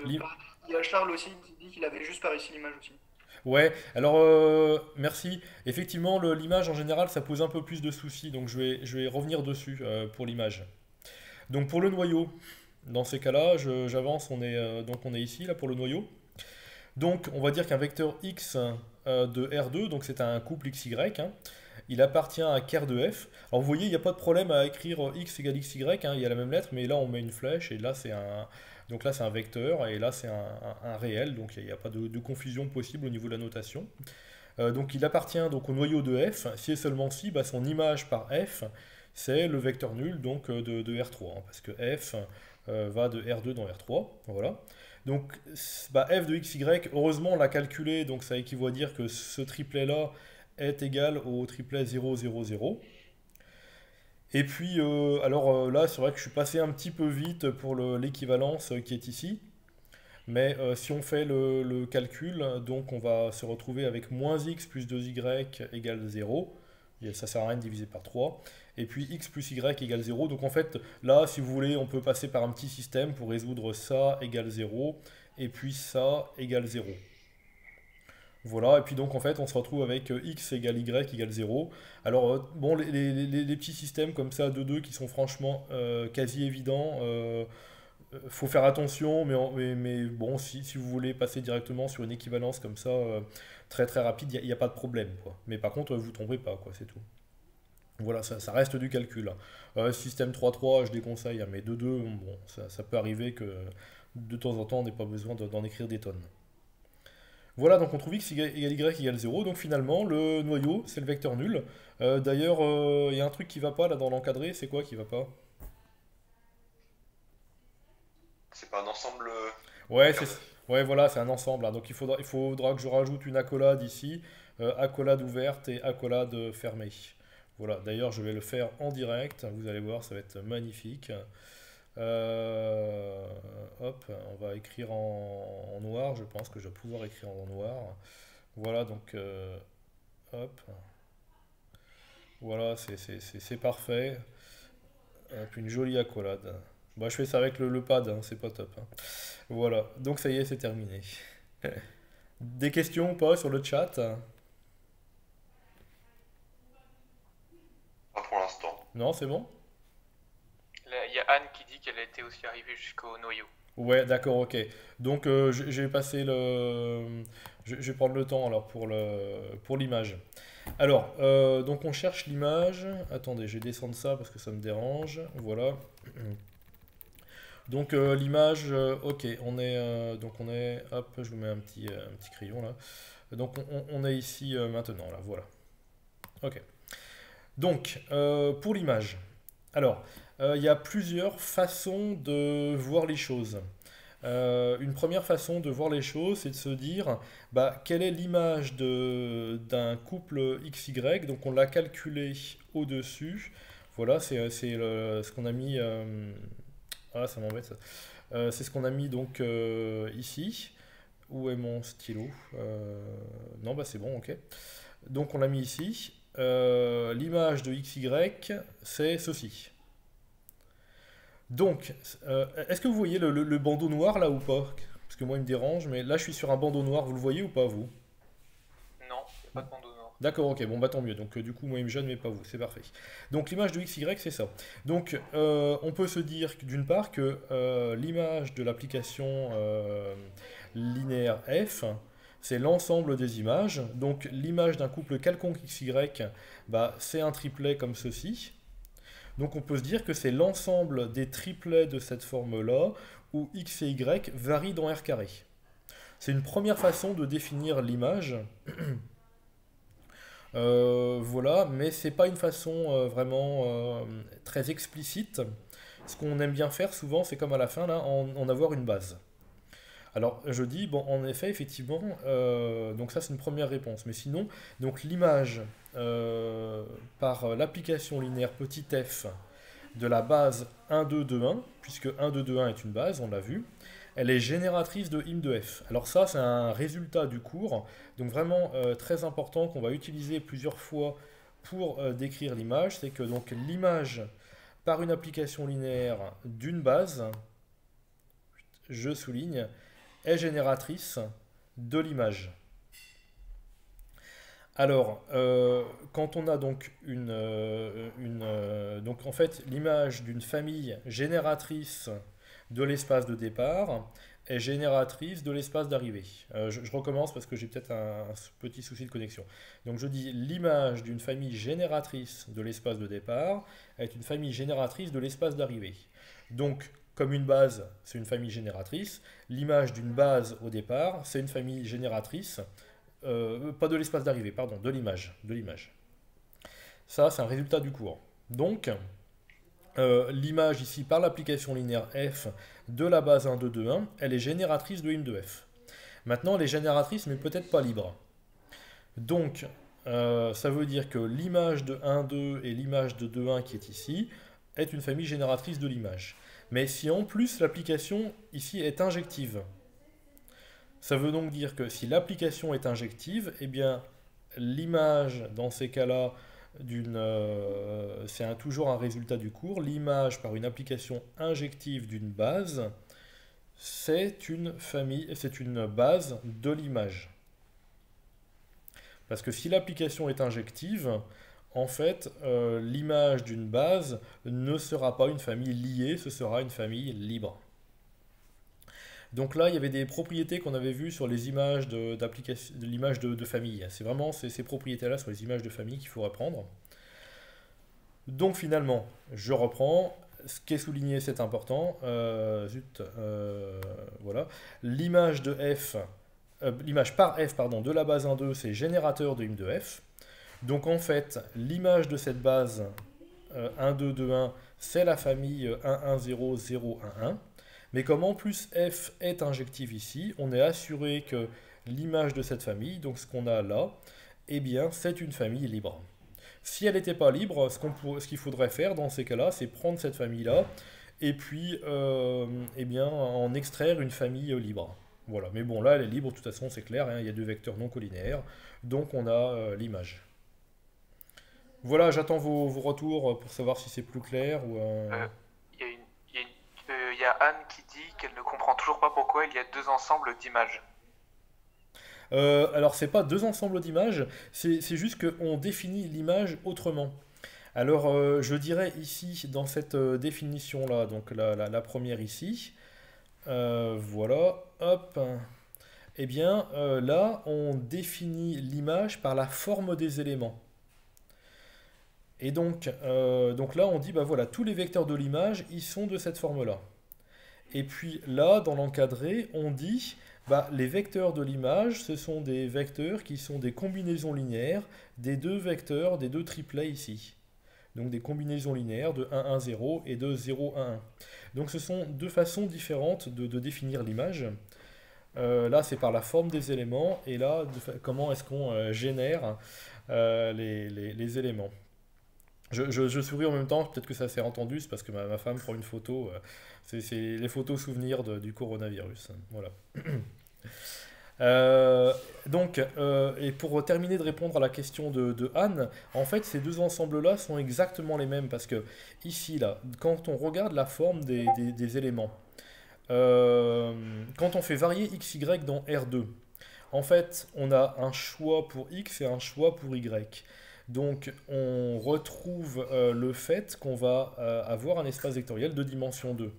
Li- Il y a Charles aussi qui dit qu'il avait juste par ici l'image aussi. Ouais, alors merci. Effectivement, l'image en général, ça pose un peu plus de soucis, donc je vais revenir dessus pour l'image. Donc pour le noyau, dans ces cas-là, j'avance, donc on est ici là pour le noyau. Donc on va dire qu'un vecteur x de R2, donc c'est un couple xy, hein, il appartient à ker de f. Alors vous voyez, il n'y a pas de problème à écrire x égale xy, hein, il y a la même lettre, mais là on met une flèche et là donc là c'est un vecteur et là c'est un réel, donc il n'y a pas de confusion possible au niveau de la notation. Donc il appartient donc au noyau de f, si et seulement si, bah, son image par f, c'est le vecteur nul donc de R3, hein, parce que f va de R2 dans R3, voilà. Donc bah, f de xy, heureusement on l'a calculé, donc ça équivaut à dire que ce triplet-là est égal au triplet 0, 0, 0. Et puis, là, c'est vrai que je suis passé un petit peu vite pour l'équivalence qui est ici. Mais si on fait le calcul, donc on va se retrouver avec moins x plus 2y égale 0. Et ça sert à rien de diviser par 3. Et puis x plus y égale 0. Donc en fait, là, si vous voulez, on peut passer par un petit système pour résoudre ça égale 0. Et puis ça égale 0. Voilà, et puis donc en fait on se retrouve avec x égale y égale 0. Alors bon, les petits systèmes comme ça de 2 qui sont franchement quasi évidents, faut faire attention, mais bon, si vous voulez passer directement sur une équivalence comme ça, très très rapide, il n'y a pas de problème, quoi. Mais par contre, vous ne tromperez pas, quoi, c'est tout. Voilà, ça reste du calcul, hein. Système 3-3, je déconseille, hein, mais 2-2, bon, ça peut arriver que de temps en temps, on n'ait pas besoin d'en écrire des tonnes. Voilà, donc on trouve x égale y égale 0, donc finalement, le noyau, c'est le vecteur nul. D'ailleurs, il y a un truc qui va pas là dans l'encadré, c'est quoi qui va pas? C'est pas un ensemble Ouais, paire de. ouais, voilà, c'est un ensemble, hein. Donc il faudra que je rajoute une accolade ici, accolade ouverte et accolade fermée. Voilà, d'ailleurs je vais le faire en direct, vous allez voir, ça va être magnifique. Euh, Hop, on va écrire en noir, je pense que je vais pouvoir écrire en noir. Voilà, donc hop, voilà, c'est parfait. Hop, une jolie accolade. Bah, je fais ça avec le pad, hein, c'est pas top, hein. Voilà, donc ça y est, c'est terminé. Des questions ou pas sur le chat? Pas pour l'instant. Non, c'est bon? Là, il y a Anne qui dit qu'elle était aussi arrivée jusqu'au noyau. Ouais, d'accord, ok. Donc j'ai passé je vais prendre le temps alors pour l'image. Alors, donc on cherche l'image. Attendez, je vais descendre ça parce que ça me dérange. Voilà. Donc l'image, ok, donc on est, hop, je vous mets un petit crayon là. Donc on est ici maintenant là, voilà. Ok. Donc pour l'image. Alors, il y a plusieurs façons de voir les choses. Une première façon de voir les choses, c'est de se dire, bah, quelle est l'image d'un couple XY. Donc on l'a calculé au-dessus. Voilà, ce qu'on a mis. Ah, ça m'embête ça. C'est ce qu'on a mis donc ici. Où est mon stylo? Non, bah c'est bon, ok. Donc on l'a mis ici. L'image de XY, c'est ceci. Donc, est-ce que vous voyez le bandeau noir là ou pas? Parce que moi il me dérange, mais là je suis sur un bandeau noir, vous le voyez ou pas vous? Non, il n'y a pas de bandeau noir. D'accord, ok, bon bah tant mieux. Donc du coup moi il me gêne mais pas vous, c'est parfait. Donc l'image de XY c'est ça. Donc on peut se dire d'une part que l'image de l'application linéaire F, c'est l'ensemble des images. Donc l'image d'un couple quelconque XY, bah, c'est un triplet comme ceci. Donc on peut se dire que c'est l'ensemble des triplets de cette forme-là où x et y varient dans R carré. C'est une première façon de définir l'image. Voilà, mais c'est pas une façon vraiment très explicite. Ce qu'on aime bien faire souvent, c'est comme à la fin, là, en avoir une base. Alors je dis, bon, en effet, effectivement, donc ça c'est une première réponse. Mais sinon, donc l'image par l'application linéaire petit f de la base 1, 2, 2, 1, puisque 1, 2, 2, 1 est une base, on l'a vu, elle est génératrice de im de f. Alors ça, c'est un résultat du cours, donc vraiment très important qu'on va utiliser plusieurs fois pour décrire l'image, c'est que donc l'image par une application linéaire d'une base, je souligne, est génératrice de l'image. Alors, quand on a donc donc en fait l'image d'une famille génératrice de l'espace de départ est génératrice de l'espace d'arrivée. Je recommence parce que j'ai peut-être un petit souci de connexion. Donc je dis l'image d'une famille génératrice de l'espace de départ est une famille génératrice de l'espace d'arrivée. Donc comme une base, c'est une famille génératrice, l'image d'une base au départ, c'est une famille génératrice. Pas de l'espace d'arrivée, pardon, de l'image. Ça, c'est un résultat du cours. Donc, l'image ici, par l'application linéaire f de la base 1, 2, 2, 1, elle est génératrice de im de f. Maintenant, elle est génératrice, mais peut-être pas libre. Donc, ça veut dire que l'image de 1, 2 et l'image de 2, 1 qui est ici, est une famille génératrice de l'image. Mais si en plus l'application ici est injective, ça veut donc dire que si l'application est injective, eh bien l'image dans ces cas-là c'est toujours un résultat du cours. L'image par une application injective d'une base, c'est une base de l'image. Parce que si l'application est injective, en fait, l'image d'une base ne sera pas une famille liée, ce sera une famille libre. Donc là, il y avait des propriétés qu'on avait vues sur les images de l'image de famille. C'est vraiment ces propriétés-là sur les images de famille qu'il faut reprendre. Donc finalement, je reprends. Ce qui est souligné, c'est important. Voilà. L'image par f pardon, de la base 1, 2, c'est générateur de im de f. Donc en fait, l'image de cette base 1, 2, 2, 1, c'est la famille 1, 1, 0, 0, 1, 1. Mais comme en plus f est injective ici, on est assuré que l'image de cette famille, donc ce qu'on a là, eh bien c'est une famille libre. Si elle n'était pas libre, ce qu'il faudrait faire dans ces cas-là, c'est prendre cette famille-là et puis eh bien, en extraire une famille libre. Voilà. Mais bon, là elle est libre, de toute façon c'est clair, hein, il y a deux vecteurs non collinaires, donc on a l'image. Voilà, j'attends vos retours pour savoir si c'est plus clair ou... Il y a Anne qui dit qu'elle ne comprend toujours pas pourquoi il y a deux ensembles d'images. Alors, c'est pas deux ensembles d'images, c'est juste qu'on définit l'image autrement. Alors, je dirais ici, dans cette définition-là, donc la première ici, voilà, hop, eh bien, là, on définit l'image par la forme des éléments. Et donc là, on dit, bah voilà, tous les vecteurs de l'image, ils sont de cette forme-là. Et puis là, dans l'encadré, on dit, bah, les vecteurs de l'image, ce sont des vecteurs qui sont des combinaisons linéaires des deux vecteurs, des deux triplets ici. Donc des combinaisons linéaires de 1, 1, 0 et de 0, 1, 1. Donc ce sont deux façons différentes de définir l'image. Là, c'est par la forme des éléments, et là, comment est-ce qu'on génère les éléments. Je souris en même temps, peut-être que ça s'est entendu, c'est parce que ma femme prend une photo, c'est les photos souvenirs du coronavirus. Voilà. Et pour terminer de répondre à la question de Anne, en fait ces deux ensembles-là sont exactement les mêmes, parce que ici, là, quand on regarde la forme des éléments, quand on fait varier x, y dans R2, en fait on a un choix pour x et un choix pour y. Donc on retrouve le fait qu'on va avoir un espace vectoriel de dimension 2.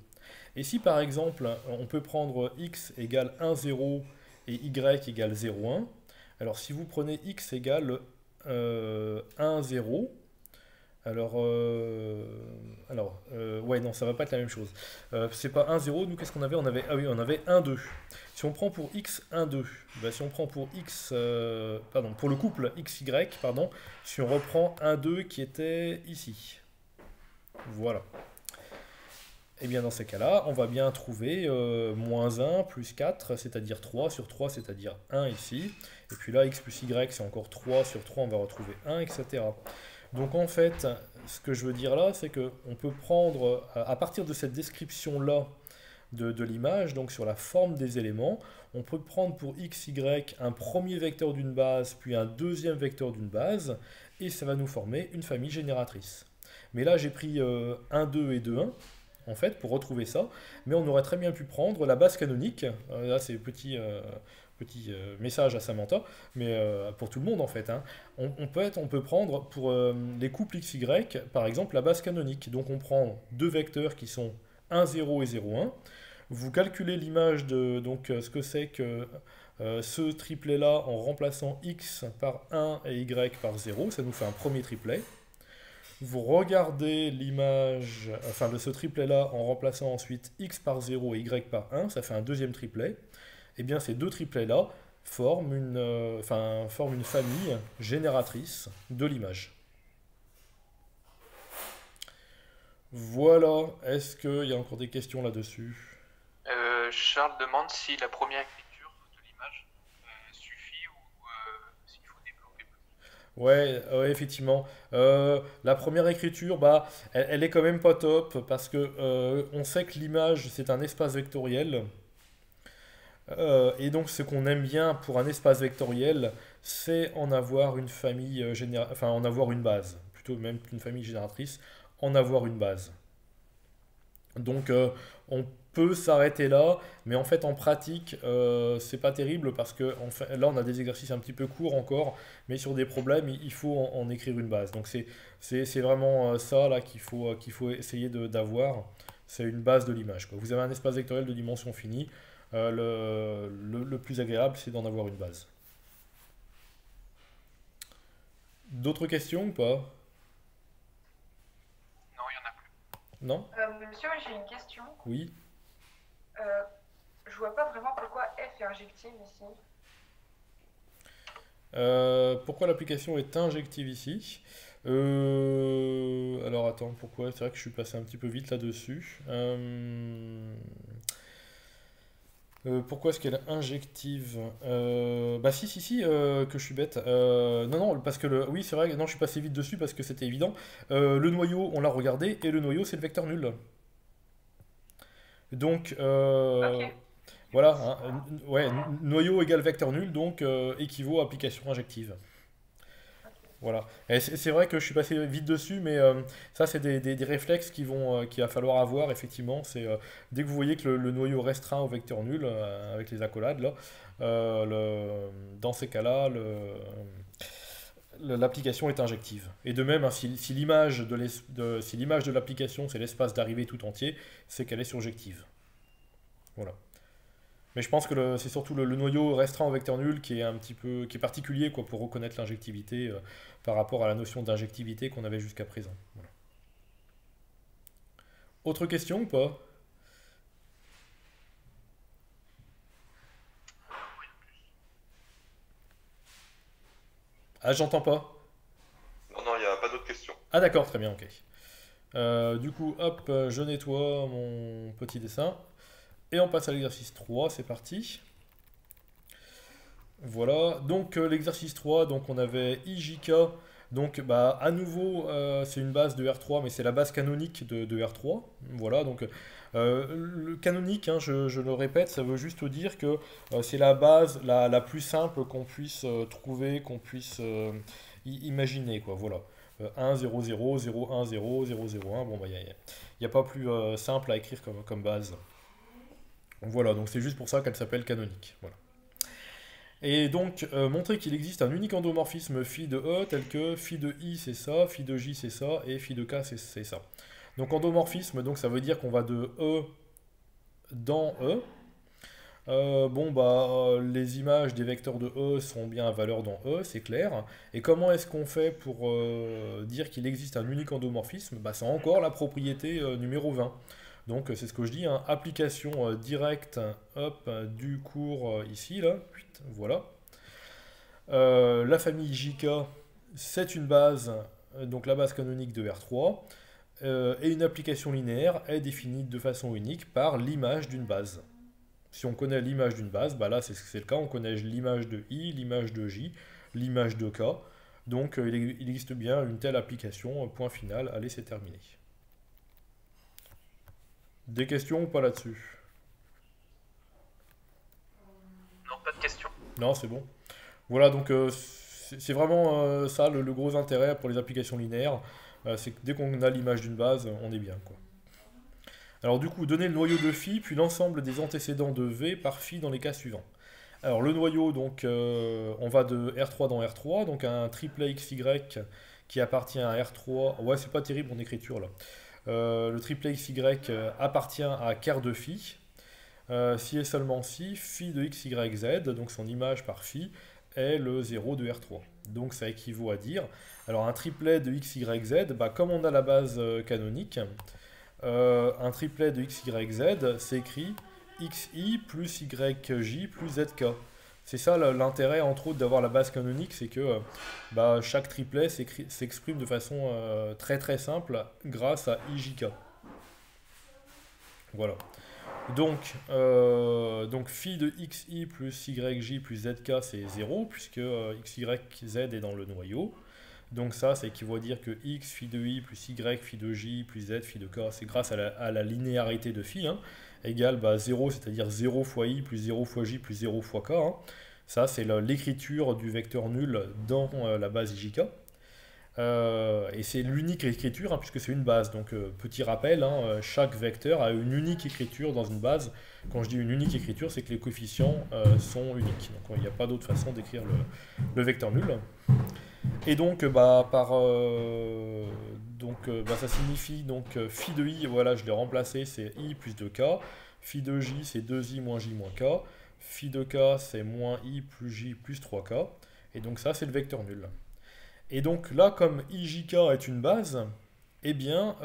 Et si par exemple on peut prendre x égale 1, 0 et y égale 0, 1, alors si vous prenez x égale 1, 0, ouais, non, ça va pas être la même chose. C'est pas 1, 0, nous qu'est-ce qu'on avait? On avait 1, 2. Si on prend pour x 1, 2, bah, si on prend pour x, pour le couple xy, si on reprend 1, 2 qui était ici. Voilà. Et bien dans ces cas-là, on va bien trouver moins 1 plus 4, c'est-à-dire 3 sur 3, c'est-à-dire 1 ici. Et puis là, x plus y, c'est encore 3 sur 3, on va retrouver 1, etc. Donc en fait, ce que je veux dire là, c'est qu'on peut prendre, à partir de cette description-là de l'image, donc sur la forme des éléments, on peut prendre pour x, y un premier vecteur d'une base, puis un deuxième vecteur d'une base, et ça va nous former une famille génératrice. Mais là, j'ai pris 1, 2 et 2, 1, en fait, pour retrouver ça, mais on aurait très bien pu prendre la base canonique. Là, c'est petit message à Samantha, mais pour tout le monde en fait, hein. On peut prendre pour les couples XY, par exemple, la base canonique. Donc on prend deux vecteurs qui sont 1, 0 et 0, 1. Vous calculez l'image de donc ce que c'est que ce triplet-là en remplaçant x par 1 et y par 0, ça nous fait un premier triplet. Vous regardez l'image enfin, de ce triplet-là en remplaçant ensuite x par 0 et y par 1, ça fait un deuxième triplet. Et bien ces deux triplets-là forment forment une famille génératrice de l'image. Voilà, est-ce qu'il y a encore des questions là-dessus? Charles demande si la première écriture de l'image suffit ou s'il faut développer plus. Ouais, effectivement. La première écriture, bah, elle est quand même pas top parce que on sait que l'image c'est un espace vectoriel. Et donc ce qu'on aime bien pour un espace vectoriel, c'est en avoir une famille enfin en avoir une base, plutôt même qu'une famille génératrice, en avoir une base. Donc on peut s'arrêter là, mais en fait en pratique c'est pas terrible parce que là on a des exercices un petit peu courts encore, mais sur des problèmes il faut en écrire une base. Donc c'est vraiment ça là qu'il faut essayer d'avoir, c'est une base de l'image, quoi. Vous avez un espace vectoriel de dimension finie, le plus agréable c'est d'en avoir une base. D'autres questions ou pas? Non, il n'y en a plus. Non? Monsieur, j'ai une question. Oui? Je vois pas vraiment pourquoi F est injective ici. Pourquoi l'application est injective ici? Alors attends, pourquoi? C'est vrai que je suis passé un petit peu vite là-dessus. Pourquoi est-ce qu'elle est injective? Bah si, que je suis bête. Non, parce que oui, c'est vrai, non, je suis passé vite dessus parce que c'était évident. Le noyau, on l'a regardé, et le noyau, c'est le vecteur nul. Donc, Ok. voilà, hein, ouais, noyau égale vecteur nul, donc équivaut à application injective. Voilà. Et c'est vrai que je suis passé vite dessus, mais ça, c'est des réflexes qu'il va falloir avoir, effectivement. C'est dès que vous voyez que le noyau restreint au vecteur nul, avec les accolades, là, dans ces cas-là, l'application est injective. Et de même, hein, si l'image si l'image de l'application, c'est l'espace d'arrivée tout entier, c'est qu'elle est surjective. Voilà. Mais je pense que c'est surtout le noyau restreint au vecteur nul qui est qui est particulier, quoi, pour reconnaître l'injectivité par rapport à la notion d'injectivité qu'on avait jusqu'à présent. Voilà. Autre question ou pas? Ah, j'entends pas. Non, il n'y a pas d'autres questions. Ah d'accord, très bien, ok. Du coup, hop, je nettoie mon petit dessin. Et on passe à l'exercice 3, c'est parti. Voilà, donc l'exercice 3, donc on avait IJK, donc bah, à nouveau c'est une base de R3, mais c'est la base canonique de R3. Voilà, donc le canonique, hein, je le répète, ça veut juste dire que c'est la base la plus simple qu'on puisse trouver, qu'on puisse imaginer, quoi, voilà. 1, 0, 0, 0, 1, 0, 0, 0, 1, bon, bah, il n'y a pas plus simple à écrire comme base. Voilà, donc c'est juste pour ça qu'elle s'appelle canonique. Voilà. Et donc, montrer qu'il existe un unique endomorphisme phi de E tel que phi de I c'est ça, phi de J c'est ça, et phi de K c'est ça. Donc endomorphisme, donc ça veut dire qu'on va de E dans E. Bon, bah, les images des vecteurs de E sont bien à valeur dans E, c'est clair. Et comment est-ce qu'on fait pour dire qu'il existe un unique endomorphisme? Bah, c'est encore la propriété numéro 20. Donc c'est ce que je dis, hein, application directe hop, du cours ici, là, voilà. La famille JK, c'est une base, donc la base canonique de R3, et une application linéaire est définie de façon unique par l'image d'une base. Si on connaît l'image d'une base, bah là c'est le cas, on connaît l'image de I, l'image de J, l'image de K, donc il existe bien une telle application, point final, allez c'est terminé. Des questions ou pas là-dessus? Non, pas de questions. Non, c'est bon. Voilà, donc c'est vraiment ça le gros intérêt pour les applications linéaires. C'est que dès qu'on a l'image d'une base, on est bien, quoi. Alors du coup, donner le noyau de phi, puis l'ensemble des antécédents de v par phi dans les cas suivants. Alors le noyau, donc on va de R3 dans R3, donc un triplet XY qui appartient à R3. Ouais, c'est pas terrible en écriture là. Le triplet XY appartient à quart de phi. Si et seulement si, phi de XYZ, donc son image par phi, est le 0 de R3. Donc ça équivaut à dire, alors un triplet de XYZ, bah, comme on a la base canonique, un triplet de XYZ s'écrit XI plus YJ plus ZK. C'est ça l'intérêt entre autres d'avoir la base canonique, c'est que bah, chaque triplet s'exprime de façon très très simple grâce à IJK. Voilà. Donc phi de xi plus yj plus zk c'est 0 puisque xyz est dans le noyau. Donc ça équivaut à dire que x phi de i plus y phi de j plus z phi de k, c'est grâce à la linéarité de phi, hein, égale 0, c'est-à-dire 0 fois i plus 0 fois j plus 0 fois k. Hein. Ça c'est l'écriture du vecteur nul dans la base ijk. Et c'est l'unique écriture hein, puisque c'est une base. Donc petit rappel, hein, chaque vecteur a une unique écriture dans une base. Quand je dis une unique écriture, c'est que les coefficients sont uniques. Donc il n'y a pas d'autre façon d'écrire le vecteur nul. Et donc, ça signifie donc phi de i, voilà, je l'ai remplacé, c'est i plus 2k. Phi de j, c'est 2i moins j moins k. Phi de k, c'est moins i plus j plus 3k. Et donc ça, c'est le vecteur nul. Et donc là, comme IJK est une base, eh bien,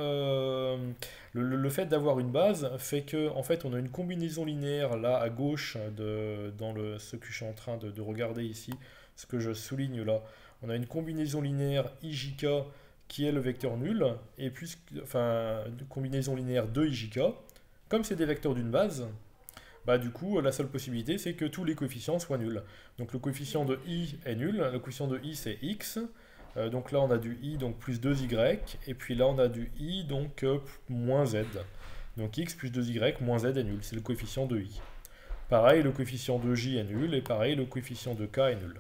le fait d'avoir une base fait que, en fait, on a une combinaison linéaire là à gauche ce que je suis en train de regarder ici, ce que je souligne là. On a une combinaison linéaire IJK qui est le vecteur nul, et puis, enfin, une combinaison linéaire de IJK. Comme c'est des vecteurs d'une base, bah du coup, la seule possibilité, c'est que tous les coefficients soient nuls. Donc le coefficient de i est nul, le coefficient de i c'est x. Donc là on a du i, donc plus 2y, et puis là on a du i, donc moins z. Donc x plus 2y moins z est nul, c'est le coefficient de i. Pareil, le coefficient de j est nul, et pareil, le coefficient de k est nul.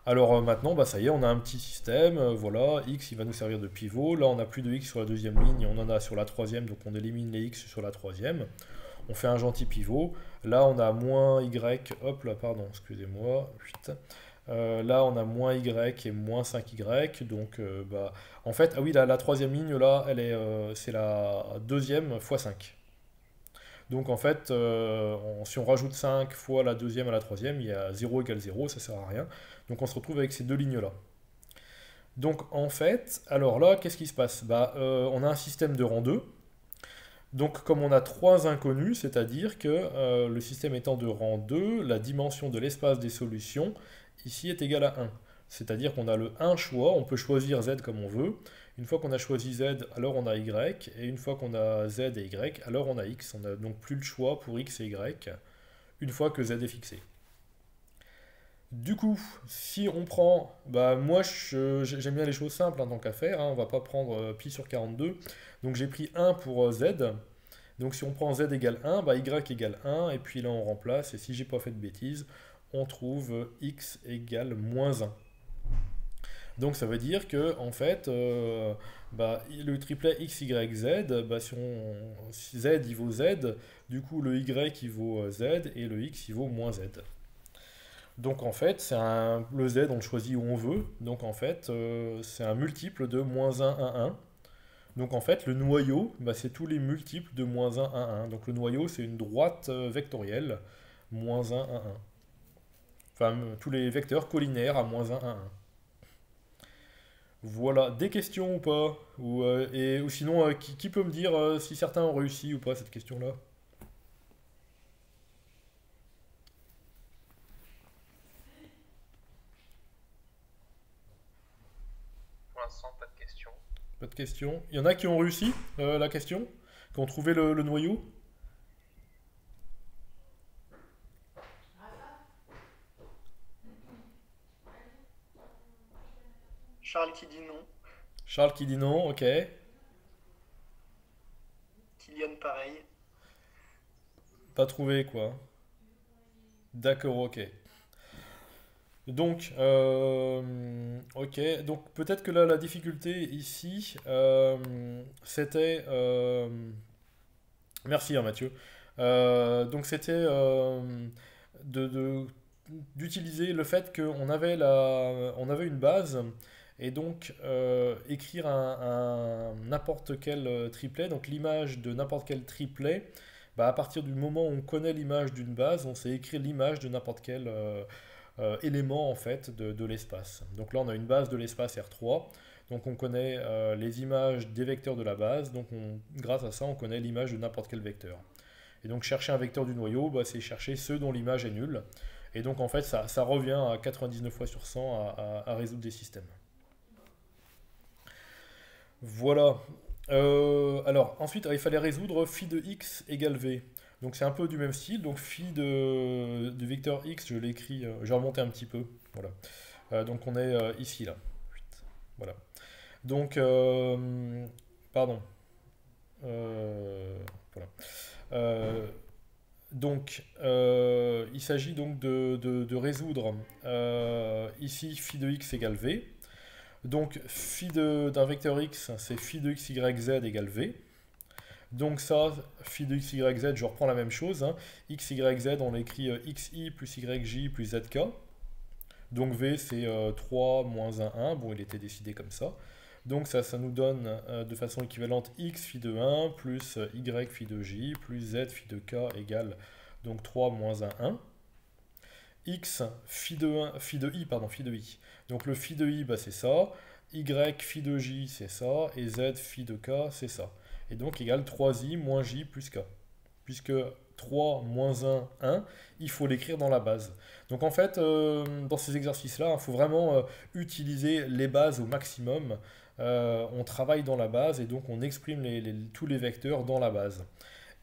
Alors maintenant, bah, ça y est, on a un petit système, voilà, x il va nous servir de pivot. Là on n'a plus de x sur la deuxième ligne, on en a sur la troisième, donc on élimine les x sur la troisième. On fait un gentil pivot. Là on a moins y, hop là, pardon, excusez-moi, là, on a moins y et moins 5y. Donc, en fait, ah oui, la troisième ligne, là, c'est la deuxième fois 5. Donc, en fait, si on rajoute 5 fois la deuxième à la troisième, il y a 0 égale 0, ça sert à rien. Donc, on se retrouve avec ces deux lignes-là. Donc, en fait, alors là, qu'est-ce qui se passe? On a un système de rang 2. Donc, comme on a trois inconnus, c'est-à-dire que le système étant de rang 2, la dimension de l'espace des solutions ici est égale à 1. C'est-à-dire qu'on a le 1 choix, on peut choisir z comme on veut. Une fois qu'on a choisi z, alors on a y. Et une fois qu'on a z et y, alors on a x. On n'a donc plus le choix pour x et y, une fois que z est fixé. Du coup, si on prend... moi, j'aime bien les choses simples, hein, tant qu'à faire. Hein, on va pas prendre pi sur 42. Donc j'ai pris 1 pour z. Donc si on prend z égale 1, y égale 1. Et puis là, on remplace. Et si j'ai pas fait de bêtises, on trouve x égale moins 1. Donc ça veut dire que en fait, le triplet x, y, z, si z il vaut z, du coup le y il vaut z et le x il vaut moins z. Donc en fait, le z on le choisit où on veut, donc en fait c'est un multiple de moins 1, 1, 1. Donc en fait le noyau, c'est tous les multiples de moins 1, 1, 1. Donc le noyau c'est une droite vectorielle, moins 1, 1, 1. Enfin, tous les vecteurs collinaires à moins 1, 1, 1. Voilà, des questions ou pas? Ou sinon, qui peut me dire si certains ont réussi ou pas cette question-là? Pour l'instant, pas de questions. Pas de questions. Il y en a qui ont réussi la question? Qui ont trouvé le noyau? Charles qui dit non. Charles qui dit non, ok. Kylian pareil. Pas trouvé quoi. D'accord, ok. Donc, ok, donc peut-être que là la difficulté ici, c'était... merci hein, Mathieu. Donc c'était de- d'utiliser le fait qu'on avait on avait une base et donc écrire n'importe quel triplet, donc l'image de n'importe quel triplet, bah, à partir du moment où on connaît l'image d'une base, on sait écrire l'image de n'importe quel élément en fait de l'espace. Donc là on a une base de l'espace R3, donc on connaît les images des vecteurs de la base, donc grâce à ça on connaît l'image de n'importe quel vecteur. Et donc chercher un vecteur du noyau, bah, c'est chercher ceux dont l'image est nulle. Et donc en fait ça revient à 99 fois sur 100 à résoudre des systèmes. Voilà. Alors ensuite il fallait résoudre phi de x égale v. Donc c'est un peu du même style. Donc phi du vecteur x, je l'ai écrit, j'ai remonté un petit peu. Voilà. Donc on est ici là. Voilà. Donc pardon. Voilà. Euh, donc, il s'agit donc de résoudre ici phi de x égale v. Donc, d'un vecteur x, c'est phi de x, y, z égale v. Donc ça, phi de x, y, z, je reprends la même chose. Hein. X, y, z, on l'écrit xi plus yj plus zk. Donc v, c'est 3 moins 1, 1. Bon, il était décidé comme ça. Donc ça nous donne de façon équivalente x phi de 1 plus y phi de j plus z phi de k égale donc 3 moins 1, 1. X phi de 1, phi de i, pardon, phi de i. Donc le phi de i, bah, c'est ça. Y phi de j, c'est ça. Et z phi de k, c'est ça. Et donc égale 3i moins j plus k. Puisque 3 moins 1, 1, il faut l'écrire dans la base. Donc en fait, dans ces exercices-là, il faut vraiment utiliser les bases au maximum. On travaille dans la base et donc on exprime tous les vecteurs dans la base.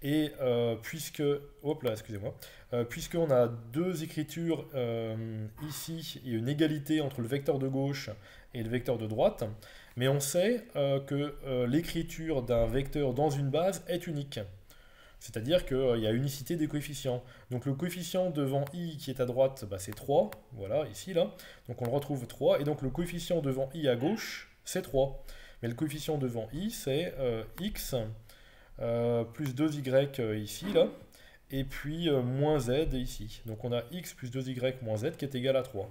Et hop là, excusez-moi, puisqu'on a deux écritures ici, il y a une égalité entre le vecteur de gauche et le vecteur de droite, mais on sait que l'écriture d'un vecteur dans une base est unique. C'est-à-dire qu'il y a unicité des coefficients. Donc le coefficient devant i qui est à droite, bah, c'est 3, voilà, ici, là. Donc on le retrouve 3, et donc le coefficient devant i à gauche, c'est 3. Mais le coefficient devant i, c'est x plus 2y ici, là, et puis moins z ici. Donc on a x plus 2y moins z qui est égal à 3.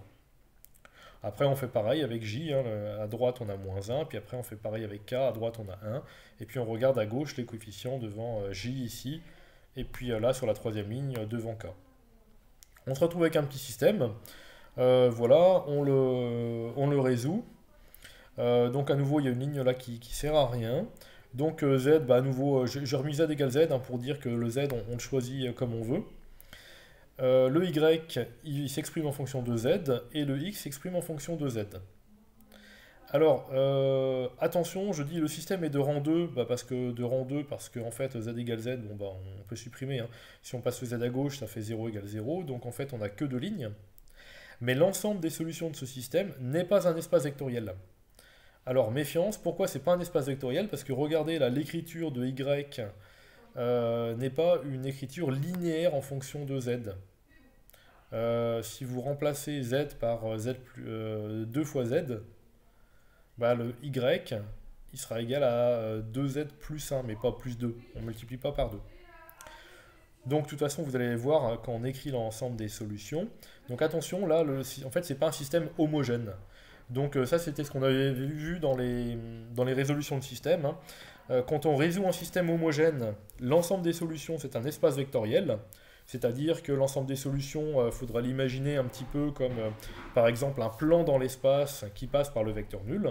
Après on fait pareil avec j, hein, à droite on a moins 1, puis après on fait pareil avec k, à droite on a 1, et puis on regarde à gauche les coefficients devant j ici, et puis là sur la troisième ligne devant k. On se retrouve avec un petit système, voilà, on le résout. Donc à nouveau il y a une ligne là qui sert à rien. Donc z, bah, à nouveau, j'ai remis z égale z hein, pour dire que le z on le choisit comme on veut. Le y, il s'exprime en fonction de z, et le x s'exprime en fonction de z. Alors, attention, je dis le système est de rang 2, bah, parce que en fait z égale z, bon, bah, on peut supprimer. Hein. Si on passe le z à gauche, ça fait 0 égale 0, donc en fait on n'a que deux lignes. Mais l'ensemble des solutions de ce système n'est pas un espace vectoriel. Alors, méfiance, pourquoi c'est pas un espace vectoriel? Parce que regardez là, l'écriture de y n'est pas une écriture linéaire en fonction de z. Si vous remplacez z par z 2 fois z, bah, le y il sera égal à 2z plus 1, mais pas plus 2. On ne multiplie pas par 2. Donc de toute façon, vous allez voir quand on écrit l'ensemble des solutions. Donc attention, là, en fait, c'est pas un système homogène. Donc ça, c'était ce qu'on avait vu dans les résolutions de système. Hein. Quand on résout un système homogène, l'ensemble des solutions, c'est un espace vectoriel. C'est-à-dire que l'ensemble des solutions, il faudra l'imaginer un petit peu comme, par exemple, un plan dans l'espace qui passe par le vecteur nul.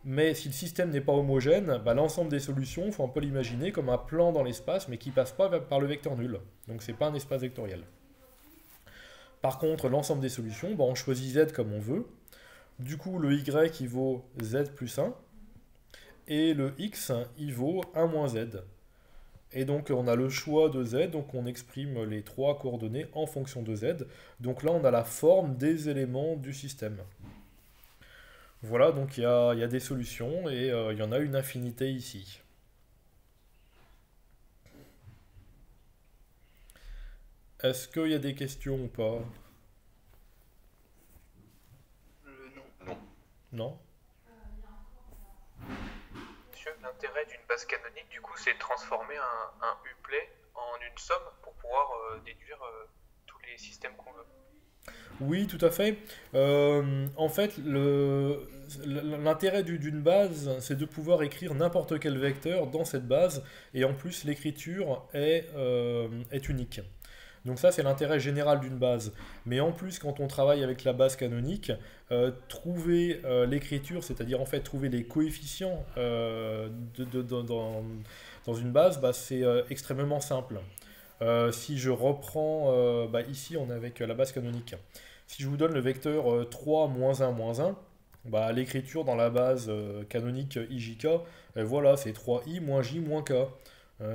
Mais si le système n'est pas homogène, bah, l'ensemble des solutions, il faut un peu l'imaginer comme un plan dans l'espace, mais qui ne passe pas par le vecteur nul. Donc c'est pas un espace vectoriel. Par contre, l'ensemble des solutions, bah, on choisit z comme on veut. Du coup, le y, il vaut z plus 1. Et le x, il vaut 1 moins z. Et donc, on a le choix de z, donc on exprime les trois coordonnées en fonction de z. Donc là, on a la forme des éléments du système. Voilà, donc il y a des solutions, et il y en a une infinité ici. Est-ce qu'il y a des questions ou pas? Non? Monsieur, l'intérêt d'une base canonique, du coup, c'est de transformer un uplay en une somme pour pouvoir déduire tous les systèmes qu'on veut. Oui, tout à fait. En fait, l'intérêt d'une base, c'est de pouvoir écrire n'importe quel vecteur dans cette base, et en plus, l'écriture est unique. Donc ça, c'est l'intérêt général d'une base. Mais en plus, quand on travaille avec la base canonique, trouver l'écriture, c'est-à-dire en fait trouver les coefficients dans une base, bah, c'est extrêmement simple. Si je reprends, bah, ici on est avec la base canonique. Si je vous donne le vecteur 3, moins 1, moins 1, bah, l'écriture dans la base canonique IJK, voilà, c'est 3i moins j moins k.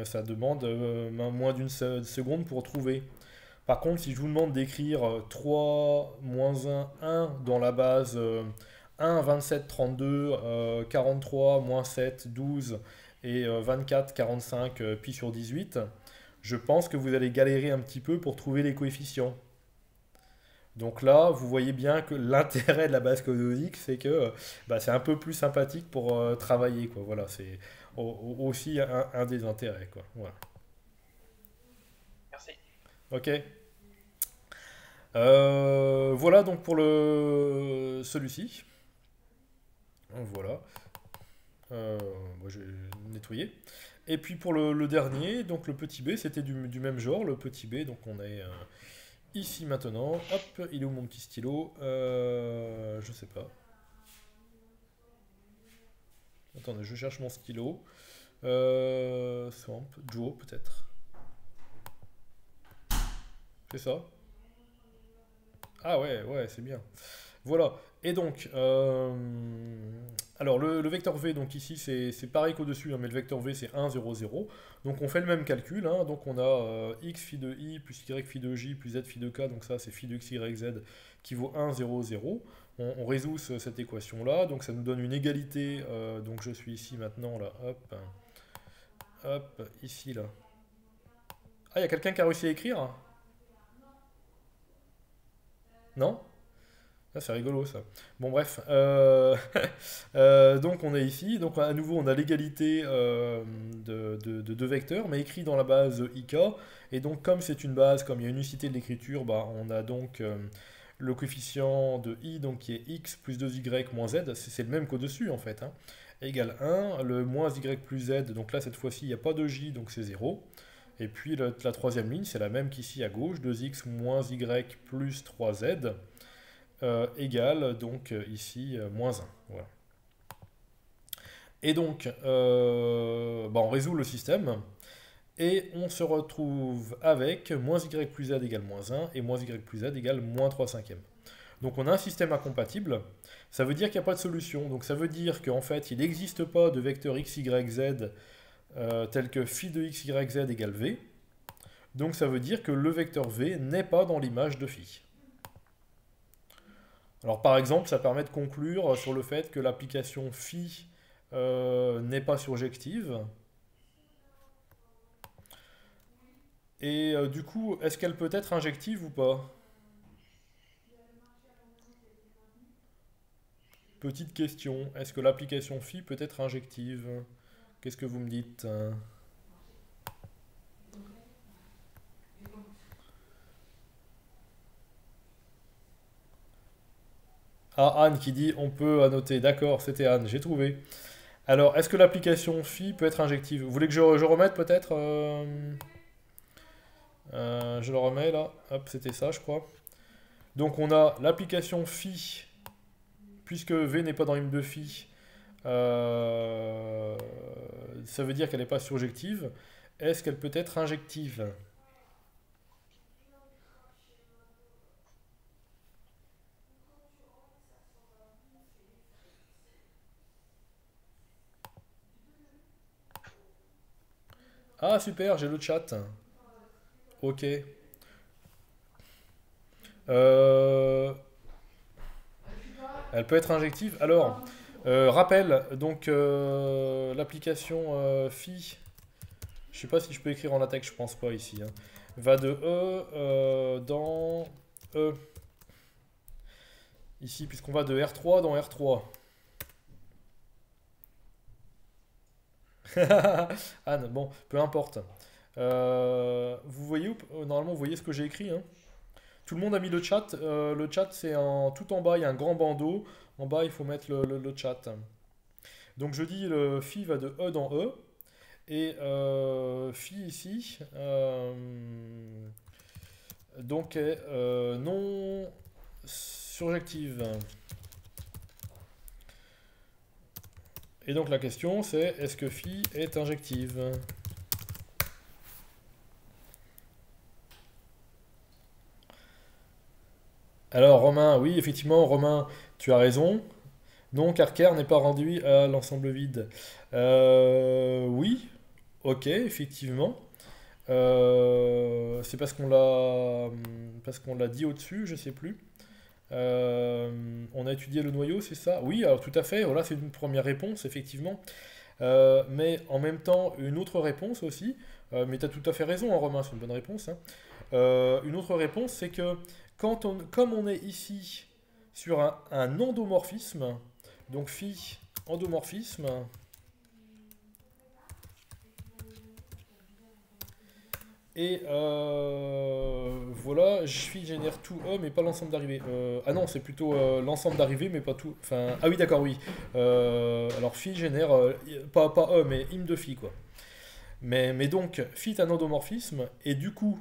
Ça demande moins d'une seconde pour trouver. Par contre, si je vous demande d'écrire 3, moins 1, 1 dans la base 1, 27, 32, 43, moins 7, 12 et 24, 45, pi sur 18, je pense que vous allez galérer un petit peu pour trouver les coefficients. Donc là, vous voyez bien que l'intérêt de la base canonique, c'est que bah, c'est un peu plus sympathique pour travailler, quoi. Voilà, c'est aussi un des intérêts, quoi. Voilà. Merci. Ok. Voilà donc pour celui-ci. Voilà. Moi j'ai nettoyé. Et puis pour le dernier, donc le petit b, c'était du même genre. Le petit b, donc on est ici maintenant. Hop, il est où mon petit stylo? Je sais pas. Attendez, je cherche mon stylo. Swamp, Joe peut-être. C'est ça? Ah ouais, ouais, c'est bien. Voilà. Et donc, alors le vecteur v, donc ici c'est pareil qu'au-dessus, hein, mais le vecteur v c'est 1, 0, 0. Donc on fait le même calcul, hein, donc on a x phi de i plus y phi de j plus z phi de k, donc ça c'est phi de x, y, z qui vaut 1, 0, 0. On résout cette équation-là, donc ça nous donne une égalité, donc je suis ici maintenant, là, hop, hop, ici, là. Ah, il y a quelqu'un qui a réussi à écrire? Non? Ah, c'est rigolo ça. Bon bref, donc on est ici, donc à nouveau on a l'égalité de deux vecteurs, mais écrit dans la base IK, et donc comme c'est une base, comme il y a une unicité de l'écriture, bah, on a donc le coefficient de I, donc qui est x plus 2y moins z, c'est le même qu'au-dessus en fait, hein, égale 1, le moins y plus z, donc là cette fois-ci il n'y a pas de j, donc c'est 0, et puis la troisième ligne c'est la même qu'ici à gauche, 2x moins y plus 3z, égale donc ici moins 1. Voilà. Et donc, bah, on résout le système et on se retrouve avec moins y plus z égale moins 1 et moins y plus z égale moins 3 cinquièmes. Donc on a un système incompatible, ça veut dire qu'il n'y a pas de solution, donc ça veut dire qu'en fait il n'existe pas de vecteur x, y, z tel que phi de x, y, z égale v, donc ça veut dire que le vecteur v n'est pas dans l'image de phi. Alors par exemple, ça permet de conclure sur le fait que l'application phi n'est pas surjective. Et du coup, est-ce qu'elle peut être injective ou pas? Petite question, est-ce que l'application phi peut être injective? Qu'est-ce que vous me dites? Ah, Anne qui dit on peut annoter. D'accord, c'était Anne, j'ai trouvé. Alors, est-ce que l'application phi peut être injective? Vous voulez que je remette peut-être je le remets là. Hop, c'était ça, je crois. Donc, on a l'application phi, puisque v n'est pas dans l'hymne de phi, ça veut dire qu'elle n'est pas surjective. Est-ce qu'elle peut être injective? Ah super, j'ai le chat. Ok. Euh, Elle peut être injective. Alors, rappel, donc l'application phi, je sais pas si je peux écrire en latex, je pense pas ici, hein, va de E dans E. Ici, puisqu'on va de R3 dans R3. Anne, bon, peu importe. Vous voyez, normalement, vous voyez ce que j'ai écrit, hein. Tout le monde a mis le chat. Le chat, c'est tout en bas, il y a un grand bandeau. En bas, il faut mettre le chat. Donc, je dis le phi va de E dans E. Et phi ici, donc est non surjective. Et donc la question c'est est-ce que phi est injective? Alors Romain, oui effectivement Romain, tu as raison. Non, car Kerr n'est pas rendu à l'ensemble vide. Oui, ok, effectivement. C'est parce qu'on l'a dit au-dessus, je sais plus. On a étudié le noyau, c'est ça? Oui, alors tout à fait. Voilà, c'est une première réponse, effectivement. Mais en même temps, une autre réponse aussi. Mais tu as tout à fait raison, hein, Romain, c'est une bonne réponse, hein. Une autre réponse, c'est que comme on est ici sur un endomorphisme, donc phi endomorphisme, et voilà, phi génère tout E, mais pas l'ensemble d'arrivée. Ah non, c'est plutôt l'ensemble d'arrivée, mais pas tout. Enfin, ah oui, d'accord, oui. Alors phi génère pas E, mais im de phi, quoi. Mais donc, phi est un endomorphisme, et du coup,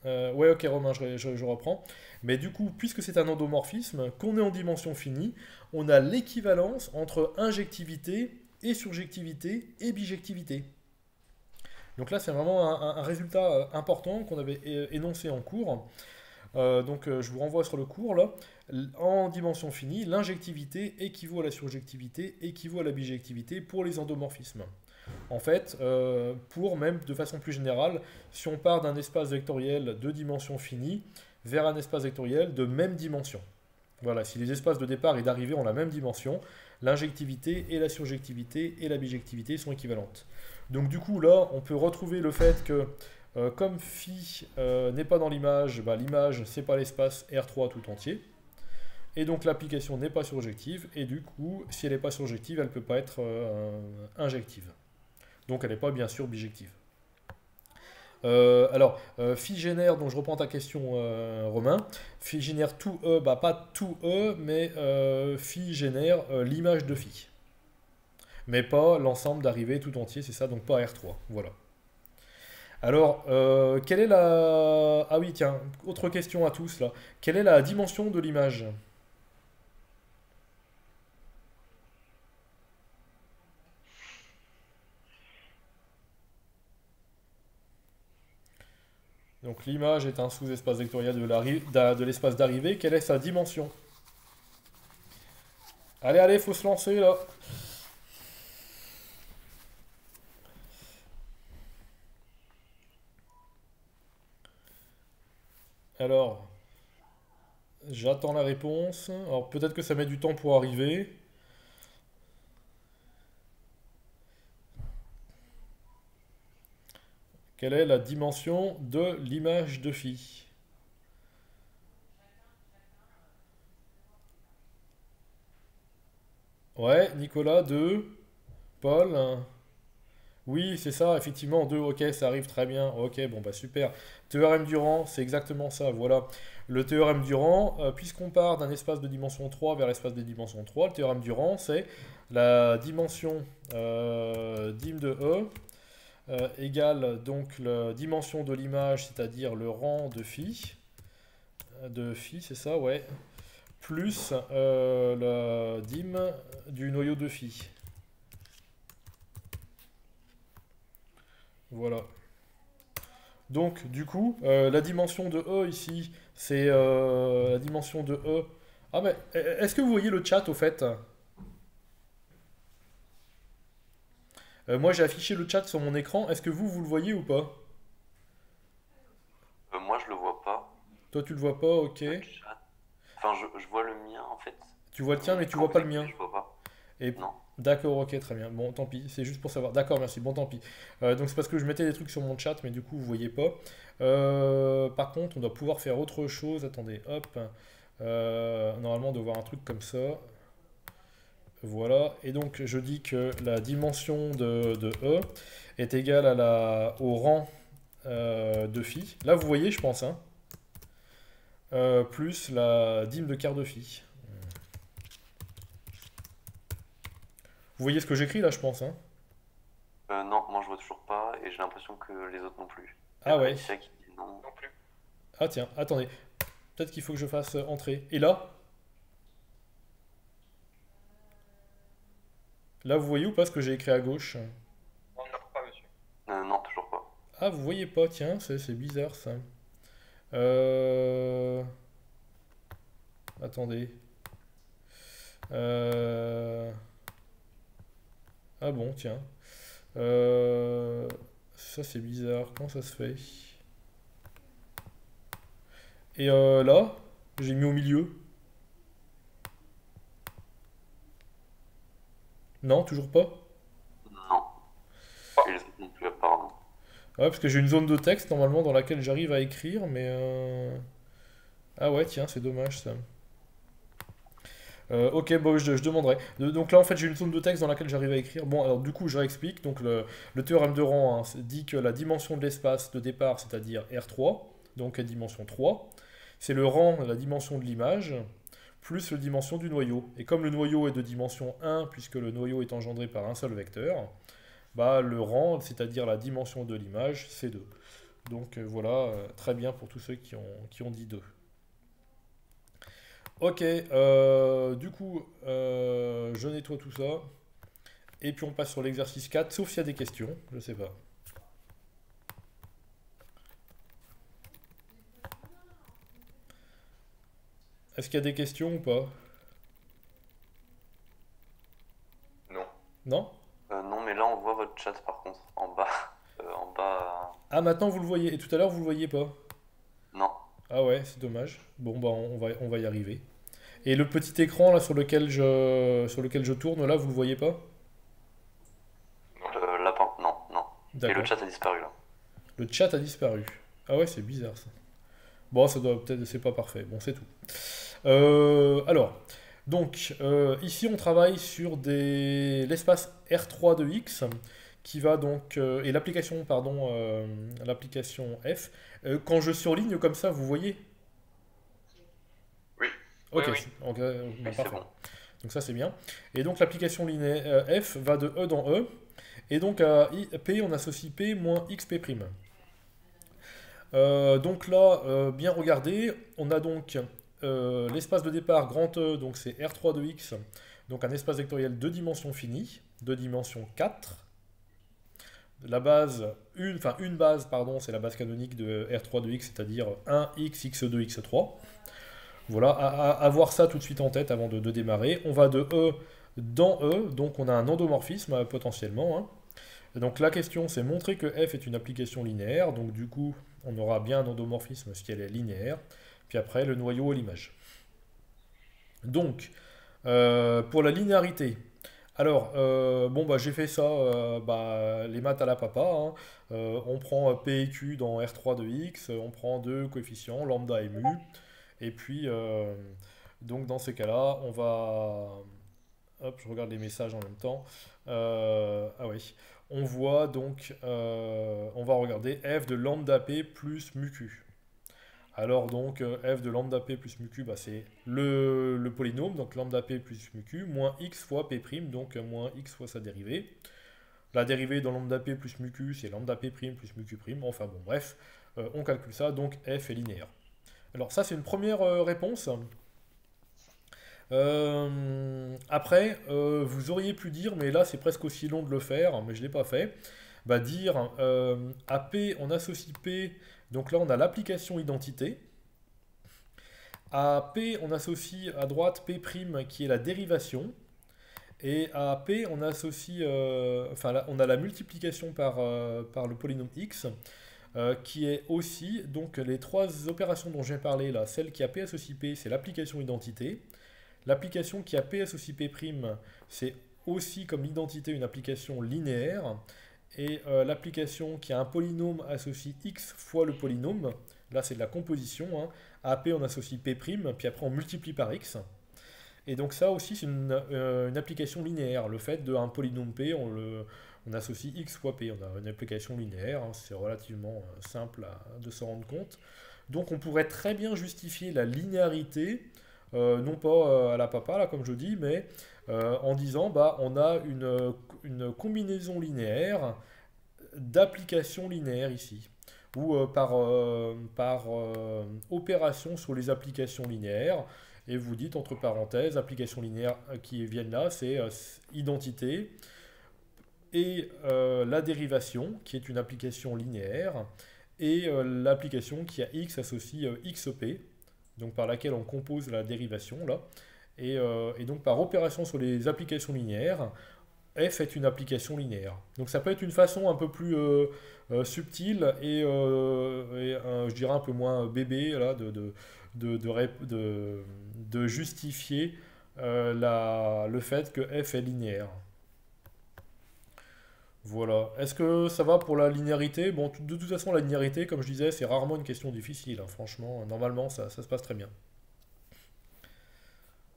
ouais, ok, Romain, je reprends. Mais du coup, puisque c'est un endomorphisme, qu'on est en dimension finie, on a l'équivalence entre injectivité et surjectivité et bijectivité. Donc là, c'est vraiment un résultat important qu'on avait énoncé en cours. Donc je vous renvoie sur le cours là. En dimension finie, l'injectivité équivaut à la surjectivité, équivaut à la bijectivité pour les endomorphismes. En fait, pour même de façon plus générale, si on part d'un espace vectoriel de dimension finie vers un espace vectoriel de même dimension. Voilà, si les espaces de départ et d'arrivée ont la même dimension, l'injectivité et la surjectivité et la bijectivité sont équivalentes. Donc du coup là, on peut retrouver le fait que comme phi n'est pas dans l'image, bah, l'image c'est pas l'espace R3 tout entier. Et donc l'application n'est pas surjective, et du coup, si elle n'est pas surjective, elle ne peut pas être injective. Donc elle n'est pas bien sûr bijective. Alors, phi génère, donc je reprends ta question Romain, phi génère tout E, bah pas tout E, mais phi génère l'image de phi. Mais pas l'ensemble d'arrivée tout entier, c'est ça, donc pas R3, voilà. Alors, quelle est la... Ah oui, tiens, autre question à tous là. Quelle est la dimension de l'image? Donc l'image est un sous-espace vectoriel de l'espace d'arrivée. Quelle est sa dimension? Allez, allez, faut se lancer là. Alors, j'attends la réponse. Alors peut-être que ça met du temps pour arriver. Quelle est la dimension de l'image de phi? Ouais, Nicolas, 2. Paul, 1. Oui, c'est ça, effectivement, 2, ok, ça arrive très bien. Ok, bon, bah super. Théorème du rang, c'est exactement ça, voilà. Le théorème du rang, puisqu'on part d'un espace de dimension 3 vers l'espace de dimension 3, le théorème du rang, c'est la dimension dim de E égale donc la dimension de l'image, c'est-à-dire le rang de phi, c'est ça, ouais, plus la dim du noyau de phi. Voilà. Donc, du coup, la dimension de E ici, c'est la dimension de E. Ah, mais est-ce que vous voyez le chat au fait? Moi, j'ai affiché le chat sur mon écran. Est-ce que vous le voyez ou pas? Moi, je le vois pas. Toi, tu le vois pas, ok. Le chat. Enfin, je vois le mien en fait. Tu vois le tien, mais tu Quand vois vous pas le écrivez, mien. je vois pas. Et Non. d'accord, ok, très bien. Bon, tant pis, c'est juste pour savoir. D'accord, merci. Bon, tant pis. Donc, c'est parce que je mettais des trucs sur mon chat, mais du coup, vous voyez pas. Par contre, on doit pouvoir faire autre chose. Attendez, hop. Normalement, on doit voir un truc comme ça. Voilà, et donc je dis que la dimension de E est égale au rang de phi. Là, vous voyez, je pense, hein, plus la dîme de quart de phi. Vous voyez ce que j'écris là, je pense, hein? Non, moi je vois toujours pas et j'ai l'impression que les autres non plus. Ah ouais. Alicia qui dit non. Non plus. Ah tiens, attendez. Peut-être qu'il faut que je fasse entrer. Et là? Là, vous voyez ou pas ce que j'ai écrit à gauche? On ne pas, monsieur. Non, toujours pas. Ah, vous voyez pas, tiens, c'est bizarre ça. Euh... Attendez. Ah bon, tiens. Ça c'est bizarre, comment ça se fait? Et là, j'ai mis au milieu. Non, toujours pas? Non. Et les autres non plus apparemment. Ouais, parce que j'ai une zone de texte normalement dans laquelle j'arrive à écrire, mais... Ah ouais, tiens, c'est dommage ça. Ok, bon, je demanderai. Donc là, en fait, j'ai une zone de texte dans laquelle j'arrive à écrire. Bon, alors du coup, je réexplique. Donc le théorème de rang, hein, dit que la dimension de l'espace de départ, c'est-à-dire R3, donc dimension 3, c'est le rang, la dimension de l'image, plus la dimension du noyau. Et comme le noyau est de dimension 1, puisque le noyau est engendré par un seul vecteur, bah, le rang, c'est-à-dire la dimension de l'image, c'est 2. Donc voilà, très bien pour tous ceux qui ont dit 2. Ok, du coup, je nettoie tout ça. Et puis on passe sur l'exercice 4, sauf s'il y a des questions, je sais pas. Est-ce qu'il y a des questions ou pas? Non. Non? Non, mais là on voit votre chat par contre, en bas. En bas. Ah, maintenant vous le voyez, et tout à l'heure vous le voyez pas? Non. Ah ouais, c'est dommage. Bon, bah on va y arriver. Et le petit écran là sur lequel je tourne, là, vous le voyez pas? Là, non, non. Et D'accord. le chat a disparu là. Le chat a disparu. Ah ouais, c'est bizarre ça. Bon, ça doit peut-être, c'est pas parfait. Bon, c'est tout. Alors, donc, ici on travaille sur l'espace R3 de X qui va donc et l'application, pardon, l'application F. Quand je surligne comme ça, vous voyez? Oui. Ok, Oui, oui. ok, Oui, c'est parfait. bon. Donc ça c'est bien. Et donc l'application linéaire F va de E dans E. Et donc à P, on associe P moins XP'. Donc là, bien regarder, on a donc l'espace de départ grand E, donc c'est R3 de X, donc un espace vectoriel de dimension finie, de dimension 4. La base, une base, pardon, c'est la base canonique de R3 de X, c'est-à-dire 1x, x2, x3. Voilà, à voir ça tout de suite en tête avant de démarrer. On va de E dans E, donc on a un endomorphisme potentiellement. Hein. Et donc la question c'est montrer que f est une application linéaire, donc du coup on aura bien un endomorphisme si elle est linéaire, puis après le noyau et l'image. Donc, pour la linéarité, alors, bon bah j'ai fait ça, les maths à la papa, hein. On prend P et Q dans R3 de X, on prend deux coefficients, lambda et mu, et puis, donc dans ces cas-là, on va... Hop, je regarde les messages en même temps. Ah oui. On voit donc, on va regarder f de lambda p plus mu q. Alors donc, f de lambda p plus mu q, bah, c'est le polynôme, donc lambda p plus mu q, moins x fois p', donc moins x fois sa dérivée. La dérivée dans lambda p plus mu q, c'est lambda p' plus mu q'. Enfin bon, bref, on calcule ça, donc f est linéaire. Alors ça, c'est une première réponse. Après, vous auriez pu dire, mais là c'est presque aussi long de le faire, mais je ne l'ai pas fait, bah dire à P, on associe P, donc là on a l'application identité. À P, on associe à droite P' qui est la dérivation. Et à P, on associe, on a la multiplication par le polynôme x, qui est aussi, donc les trois opérations dont j'ai parlé là, celle qui a P associe P, c'est l'application identité. L'application qui a P associe P', c'est aussi comme identité une application linéaire. Et l'application qui a un polynôme associe x fois le polynôme. Là, c'est de la composition. Hein. À P, on associe P', puis après on multiplie par x. Et donc ça aussi, c'est une application linéaire. Le fait d'un polynôme P, on associe x fois P. On a une application linéaire, hein, c'est relativement simple de s'en rendre compte. Donc on pourrait très bien justifier la linéarité, non pas à la papa, là, comme je dis, mais en disant, bah, on a une combinaison linéaire d'applications linéaires ici, ou par opération sur les applications linéaires, et vous dites entre parenthèses, applications linéaires qui viennent là, c'est identité, et la dérivation, qui est une application linéaire, et l'application qui a x associe xp, donc par laquelle on compose la dérivation, là, et donc par opération sur les applications linéaires, f est une application linéaire. Donc ça peut être une façon un peu plus subtile et je dirais un peu moins bébé là, de justifier le fait que f est linéaire. Voilà. Est-ce que ça va pour la linéarité? Bon, de toute façon, la linéarité, comme je disais, c'est rarement une question difficile, hein. Franchement, normalement, ça se passe très bien.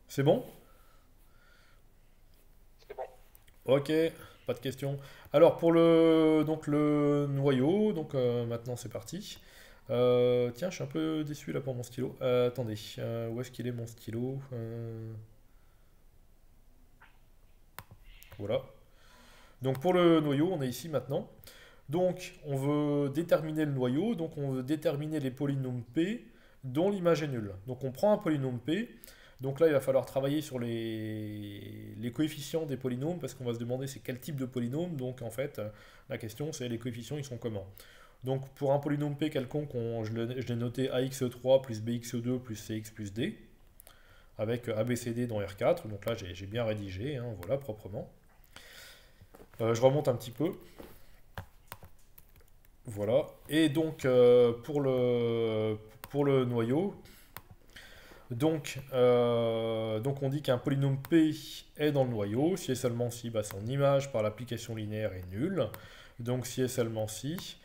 C'est bon? C'est bon. Ok, pas de questions. Alors pour le noyau, donc maintenant c'est parti. Tiens, je suis un peu déçu là pour mon stylo. Attendez, où est-ce qu'il est mon stylo? Voilà. Donc pour le noyau, on est ici maintenant. Donc on veut déterminer le noyau, donc on veut déterminer les polynômes P dont l'image est nulle. Donc on prend un polynôme P. Donc là, il va falloir travailler sur les coefficients des polynômes, parce qu'on va se demander c'est quel type de polynôme. Donc en fait, la question c'est les coefficients, ils sont comment. Donc pour un polynôme P quelconque, je l'ai noté ax3 plus bx2 plus cx plus d, avec abcd dans R4. Donc là, j'ai bien rédigé, hein, voilà, proprement. Je remonte un petit peu. Voilà. Et donc pour le noyau, donc on dit qu'un polynôme P est dans le noyau, si et seulement si son image par l'application linéaire est nulle. Donc si et seulement si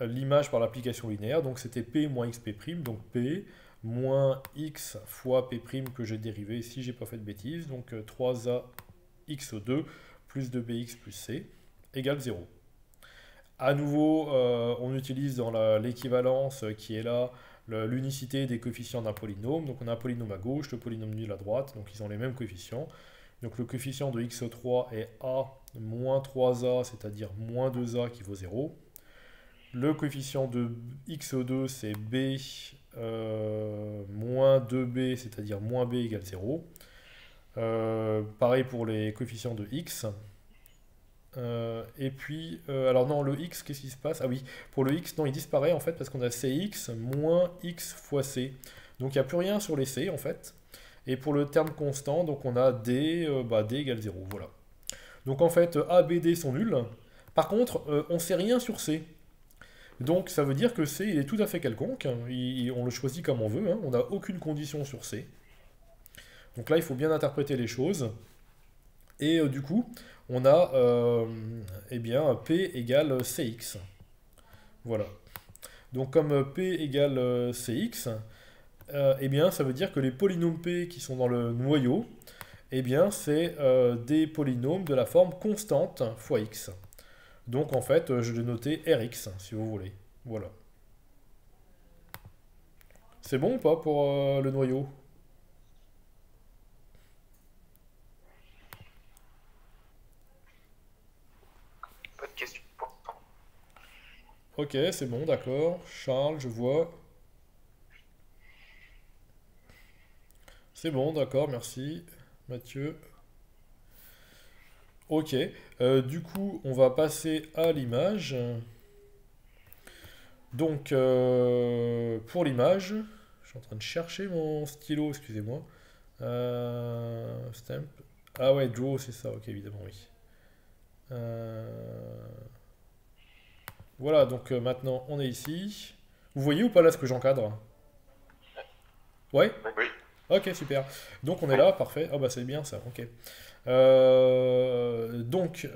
l'image par l'application linéaire, donc c'était P moins xp', donc P moins x fois P' que j'ai dérivé si j'ai pas fait de bêtises, donc 3a x2 plus 2bx plus c égale 0. À nouveau, on utilise dans l'équivalence qui est là l'unicité des coefficients d'un polynôme. Donc on a un polynôme à gauche, le polynôme nul à droite, donc ils ont les mêmes coefficients. Donc le coefficient de x3 est a moins 3a, c'est-à-dire moins 2a qui vaut 0. Le coefficient de x2 c'est b moins 2b, c'est-à-dire moins b égale 0. Pareil pour les coefficients de x. Et puis, alors non, le x, qu'est-ce qui se passe? Ah oui, pour le x, non, il disparaît en fait parce qu'on a cx moins x fois c. Donc il n'y a plus rien sur les c en fait. Et pour le terme constant, donc on a d, d égale 0, voilà. Donc en fait, a, b, d sont nuls. Par contre, on ne sait rien sur c. Donc ça veut dire que c, il est tout à fait quelconque. On le choisit comme on veut, hein. On n'a aucune condition sur c. Donc là, il faut bien interpréter les choses. Et du coup, on a eh bien, P égale Cx. Voilà. Donc comme P égale Cx, eh bien, ça veut dire que les polynômes P qui sont dans le noyau, eh bien, c'est des polynômes de la forme constante fois x. Donc en fait, je vais noter Rx, si vous voulez. Voilà. C'est bon ou pas pour le noyau? Pas de question pour l'instant. Ok, c'est bon, d'accord. Charles, je vois. C'est bon, d'accord, merci. Mathieu. Ok, du coup, on va passer à l'image. Donc, pour l'image, je suis en train de chercher mon stylo, excusez-moi. Stamp. Ah ouais, draw, c'est ça, ok, évidemment, oui. Voilà, donc maintenant, on est ici. Vous voyez ou pas là ce que j'encadre? Ouais? Oui. Ok, super. Donc on est là, parfait. Ah bah c'est bien ça, ok. Donc,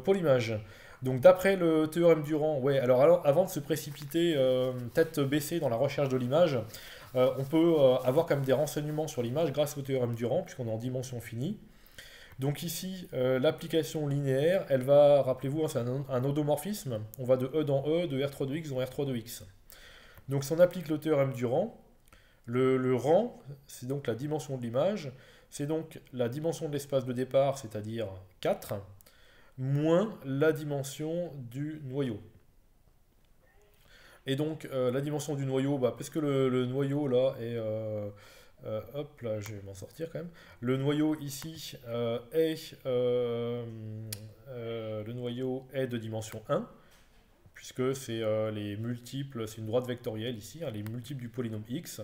pour l'image. Donc d'après le théorème Durand, ouais, alors avant de se précipiter tête baissée dans la recherche de l'image, on peut avoir quand même des renseignements sur l'image grâce au théorème du rang, puisqu'on est en dimension finie. Donc ici, l'application linéaire, elle va, rappelez-vous, hein, c'est un audomorphisme. On va de E dans E, de R3 de X dans R3 de X. Donc si on applique le théorème du rang, le rang, c'est donc la dimension de l'image, c'est donc la dimension de l'espace de départ, c'est-à-dire 4, moins la dimension du noyau. Et donc la dimension du noyau, bah, parce que le noyau là est... hop là, je vais m'en sortir quand même. Le noyau ici le noyau est de dimension 1, puisque c'est les multiples, c'est une droite vectorielle ici, hein, les multiples du polynôme x.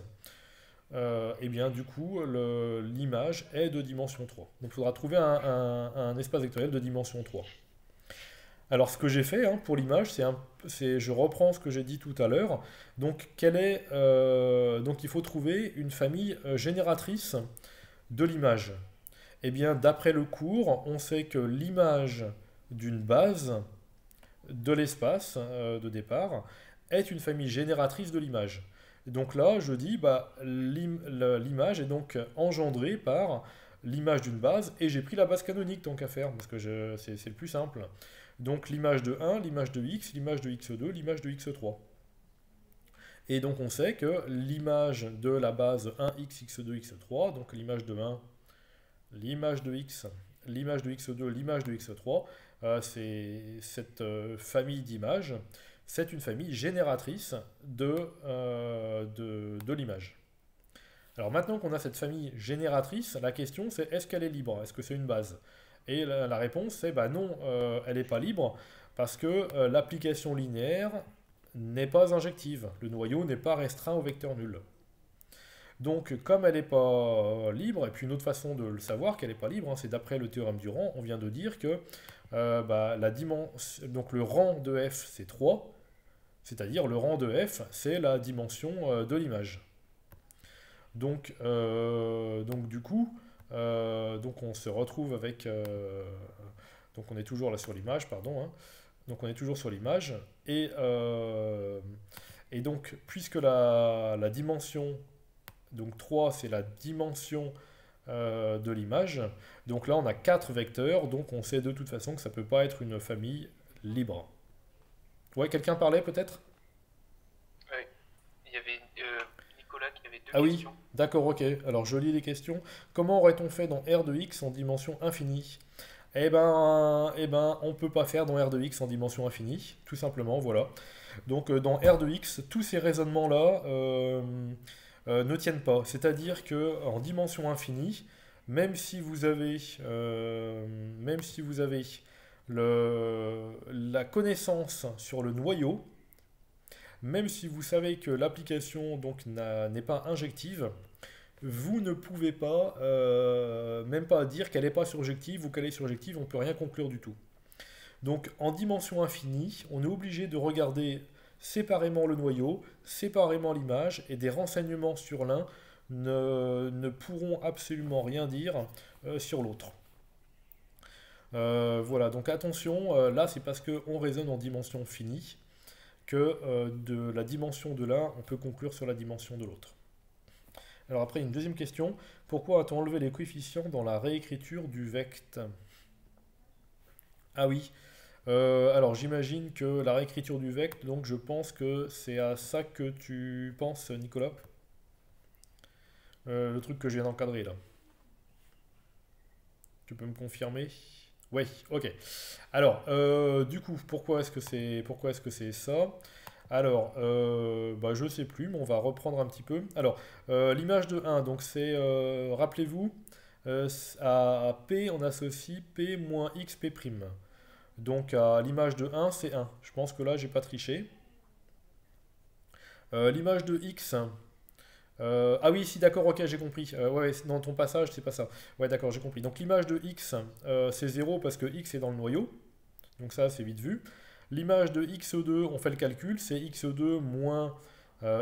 Et bien du coup, l'image est de dimension 3. Donc il faudra trouver un espace vectoriel de dimension 3. Alors ce que j'ai fait hein, pour l'image, je reprends ce que j'ai dit tout à l'heure. Donc, donc il faut trouver une famille génératrice de l'image. Eh bien d'après le cours, on sait que l'image d'une base de l'espace de départ est une famille génératrice de l'image. Donc là, je dis, bah, l'image est donc engendrée par l'image d'une base, et j'ai pris la base canonique tant qu'à faire, parce que c'est le plus simple. Donc l'image de 1, l'image de x, l'image de x2, l'image de x3. Et donc on sait que l'image de la base 1x, x2, x3, donc l'image de 1, l'image de x, l'image de x2, l'image de x3, c'est cette famille d'images, c'est une famille génératrice de l'image. Alors maintenant qu'on a cette famille génératrice, la question c'est est-ce qu'elle est libre? Est-ce que c'est une base? Et la réponse c'est bah non, elle n'est pas libre parce que l'application linéaire n'est pas injective. Le noyau n'est pas restreint au vecteur nul. Donc comme elle n'est pas libre, et puis une autre façon de le savoir qu'elle n'est pas libre, hein, c'est d'après le théorème du rang, on vient de dire que donc le rang de f c'est 3, c'est-à-dire le rang de f c'est la dimension de l'image. Donc du coup, donc on se retrouve avec... donc on est toujours là sur l'image, pardon. Hein. Donc on est toujours sur l'image. Et donc, puisque la dimension, donc 3, c'est la dimension de l'image, donc là on a 4 vecteurs, donc on sait de toute façon que ça ne peut pas être une famille libre. Ouais, quelqu'un parlait peut-être? Oui, il y avait Nicolas qui avait deux Ah oui, questions. d'accord, ok. Alors je lis les questions. Comment aurait-on fait dans R de x en dimension infinie? Eh ben, on ne peut pas faire dans R de x en dimension infinie, tout simplement, voilà. Donc dans R de x, tous ces raisonnements-là ne tiennent pas. C'est-à-dire que en dimension infinie, même si vous avez la connaissance sur le noyau, même si vous savez que l'application donc n'est pas injective, vous ne pouvez pas, même pas dire qu'elle n'est pas surjective ou qu'elle est surjective, on ne peut rien conclure du tout. Donc en dimension infinie, on est obligé de regarder séparément le noyau, séparément l'image, et des renseignements sur l'un ne pourront absolument rien dire sur l'autre. Voilà, donc attention, là c'est parce qu'on raisonne en dimension finie que de la dimension de l'un, on peut conclure sur la dimension de l'autre. Alors après, une deuxième question. Pourquoi a-t-on enlevé les coefficients dans la réécriture du vect? Ah oui. Alors j'imagine que la réécriture du vect, donc je pense que c'est à ça que tu penses, Nicolas. Le truc que je viens d'encadrer là. Tu peux me confirmer? Oui, ok. Alors, du coup, pourquoi est-ce que c'est ça? Alors, je sais plus, mais on va reprendre un petit peu. Alors, l'image de 1, donc c'est, rappelez-vous, à P, on associe P moins X P'. Donc, à l'image de 1, c'est 1. Je pense que là, j'ai pas triché. L'image de X... ah oui, si, d'accord, ok, j'ai compris. Ouais, dans ton passage, c'est pas ça. Ouais, d'accord, j'ai compris. Donc l'image de x, c'est 0 parce que x est dans le noyau. Donc ça, c'est vite vu. L'image de x2, on fait le calcul, c'est x2 moins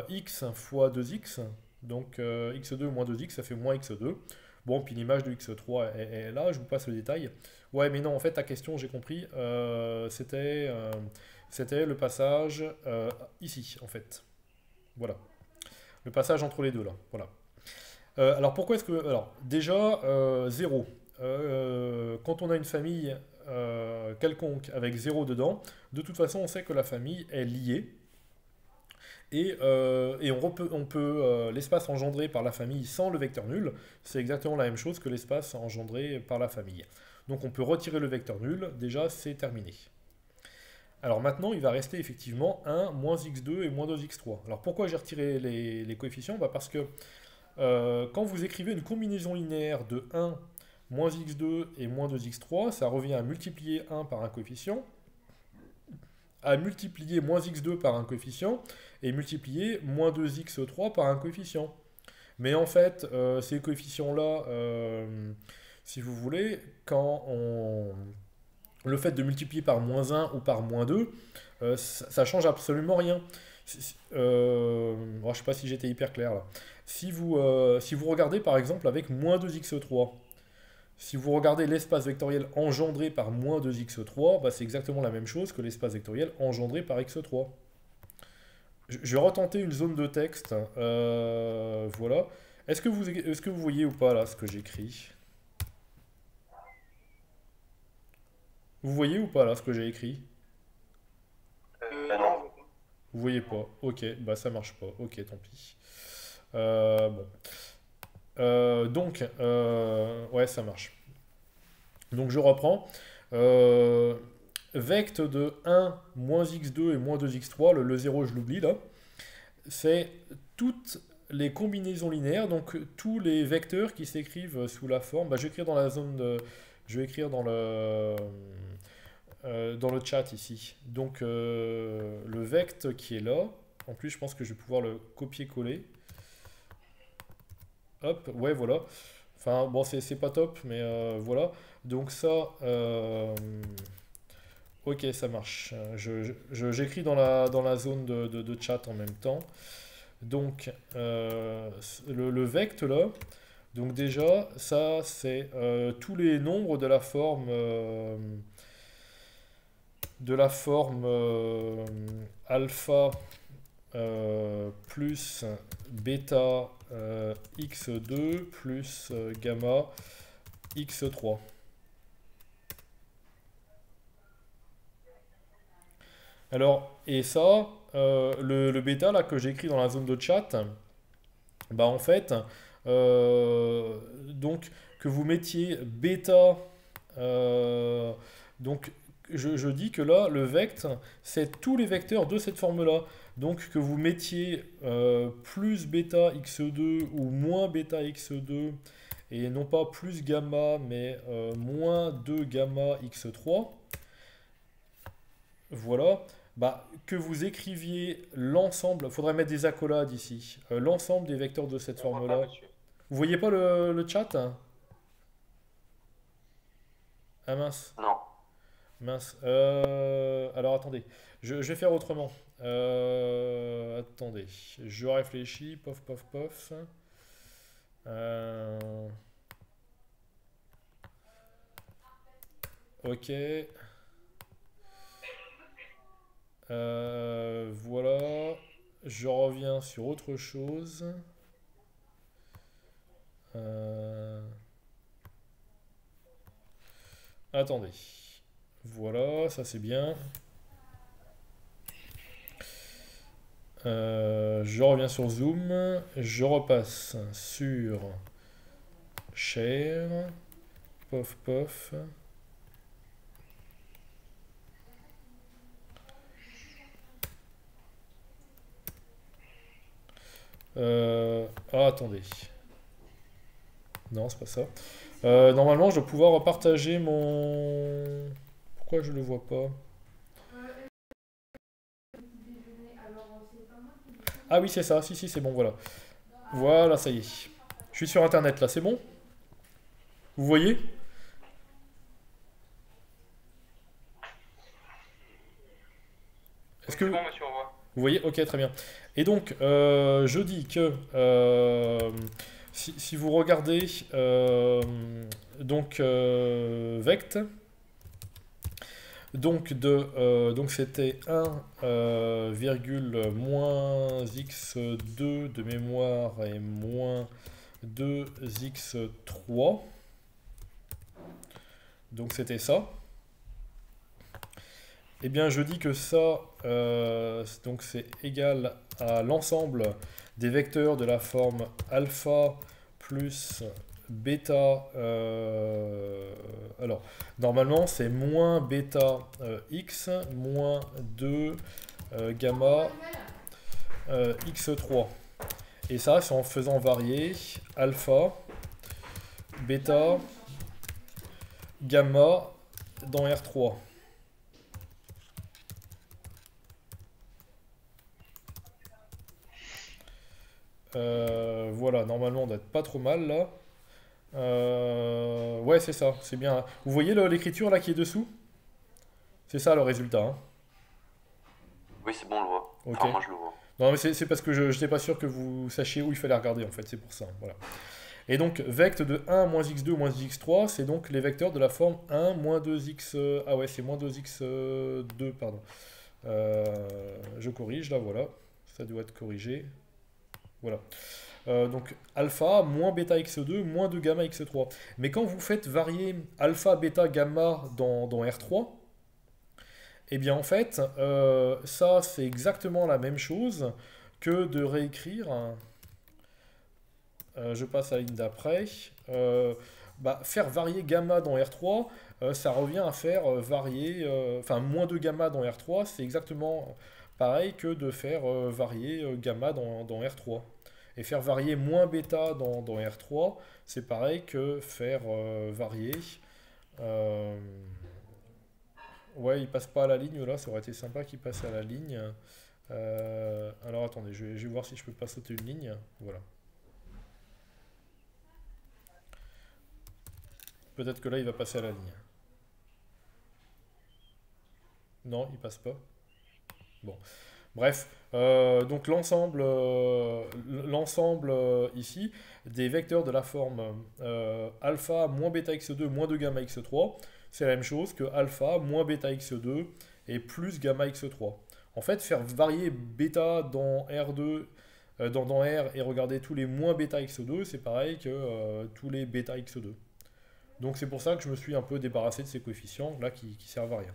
x fois 2x. Donc x2 moins 2x, ça fait moins x2. Bon, puis l'image de x3 est là, je vous passe le détail. Ouais, mais non, en fait, ta question, j'ai compris, c'était le passage ici, en fait. Voilà. Le passage entre les deux, là. Voilà. Alors, pourquoi est-ce que... Alors, déjà, 0. Quand on a une famille quelconque avec 0 dedans, de toute façon, on sait que la famille est liée. Et on peut l'espace engendré par la famille sans le vecteur nul, c'est exactement la même chose que l'espace engendré par la famille. Donc on peut retirer le vecteur nul, déjà c'est terminé. Alors maintenant il va rester effectivement 1, moins x2 et moins 2x3. Alors pourquoi j'ai retiré les coefficients? Parce que quand vous écrivez une combinaison linéaire de 1, moins x2 et moins 2x3, ça revient à multiplier 1 par un coefficient, à multiplier moins x2 par un coefficient, et multiplier moins 2x3 par un coefficient. Mais en fait, ces coefficients-là, si vous voulez, le fait de multiplier par moins 1 ou par moins 2, ça change absolument rien. Je ne sais pas si j'étais hyper clair là. Si vous regardez par exemple avec moins 2x3, si vous regardez l'espace vectoriel engendré par moins 2x3, c'est exactement la même chose que l'espace vectoriel engendré par x3. Je vais retenter une zone de texte. Voilà. Est-ce que vous voyez ou pas là ce que j'écris? Vous voyez ou pas là ce que j'ai écrit? Non. Vous voyez pas? Ok, ça marche pas. Ok, tant pis. Bon. Donc, ouais, ça marche. Donc je reprends. Vect de 1, moins x2 et moins 2x3, le 0 je l'oublie là, c'est toutes les combinaisons linéaires, donc tous les vecteurs qui s'écrivent sous la forme, je vais écrire dans la zone de... Je vais écrire dans le chat ici. Donc le vect qui est là, en plus je pense que je vais pouvoir le copier-coller. Hop, ouais voilà. Enfin bon c'est pas top, mais voilà. Donc ça... Ok, ça marche. J'écris dans la zone de chat en même temps. Donc, le vect là, donc déjà, ça c'est tous les nombres de la forme alpha plus bêta x2 plus gamma x3. Alors, et ça, le bêta là que j'ai écrit dans la zone de chat, en fait, donc que vous mettiez bêta, donc je dis que là, le vect, c'est tous les vecteurs de cette forme-là. Donc que vous mettiez plus bêta x2 ou moins bêta x2, et non pas plus gamma, mais moins 2 gamma x3. Voilà. Que vous écriviez l'ensemble, il faudrait mettre des accolades ici, l'ensemble des vecteurs de cette forme-là. Vous voyez pas le chat? Ah mince. Non. Mince. Alors attendez, je vais faire autrement. Attendez, je réfléchis, pof pof pof. Ok. Voilà, je reviens sur autre chose. Attendez, voilà, ça c'est bien. Je reviens sur Zoom, je repasse sur Share, pof pof. Attendez. Non, c'est pas ça. Normalement, je dois pouvoir partager mon... Pourquoi je le vois pas? Ah oui, c'est ça. Si, c'est bon, voilà. Voilà, ça y est. Je suis sur Internet, là. C'est bon? Vous voyez? Est-ce que... C'est bon, monsieur, au revoir. Vous voyez? Ok, très bien. Et donc, je dis que si vous regardez vect, Donc c'était 1, virgule moins x2 de mémoire et moins 2x3. Donc c'était ça. Eh bien, je dis que ça, donc c'est égal à l'ensemble des vecteurs de la forme alpha plus bêta. Alors, normalement, c'est moins bêta x moins 2 gamma x3. Et ça, c'est en faisant varier alpha, bêta, gamma dans R3. Voilà, normalement on doit être pas trop mal là. Ouais, c'est ça, c'est bien. Vous voyez l'écriture là qui est dessous? C'est ça le résultat, hein. Oui, c'est bon, on le voit. Ok. Enfin, moi je le vois. Non, mais c'est parce que je n'étais pas sûr que vous sachiez où il fallait regarder en fait, c'est pour ça. Voilà. Et donc, vect de 1 moins x2 moins x3, c'est donc les vecteurs de la forme 1 moins 2x. Ah ouais, c'est moins 2x2, pardon. Je corrige là, voilà. Ça doit être corrigé. Voilà. Donc alpha moins bêta x2 moins 2 gamma x3. Mais quand vous faites varier alpha, bêta, gamma dans R3, eh bien en fait, ça c'est exactement la même chose que de réécrire. Je passe à la ligne d'après. Faire varier gamma dans R3, ça revient à faire varier. Enfin, moins 2 gamma dans R3, c'est exactement pareil que de faire varier gamma dans R3. Et faire varier moins bêta dans R3, c'est pareil que faire varier. Ouais, il passe pas à la ligne là, ça aurait été sympa qu'il passe à la ligne. Alors attendez, je vais voir si je peux pas sauter une ligne. Voilà. Peut-être que là il va passer à la ligne. Non, il passe pas. Bon. Bref, donc l'ensemble ici des vecteurs de la forme alpha moins bêta x2 moins 2 gamma x3, c'est la même chose que alpha moins bêta x2 et plus gamma x3. En fait, faire varier bêta dans R2, dans R et regarder tous les moins bêta x2, c'est pareil que tous les bêta x2. Donc c'est pour ça que je me suis un peu débarrassé de ces coefficients là qui servent à rien.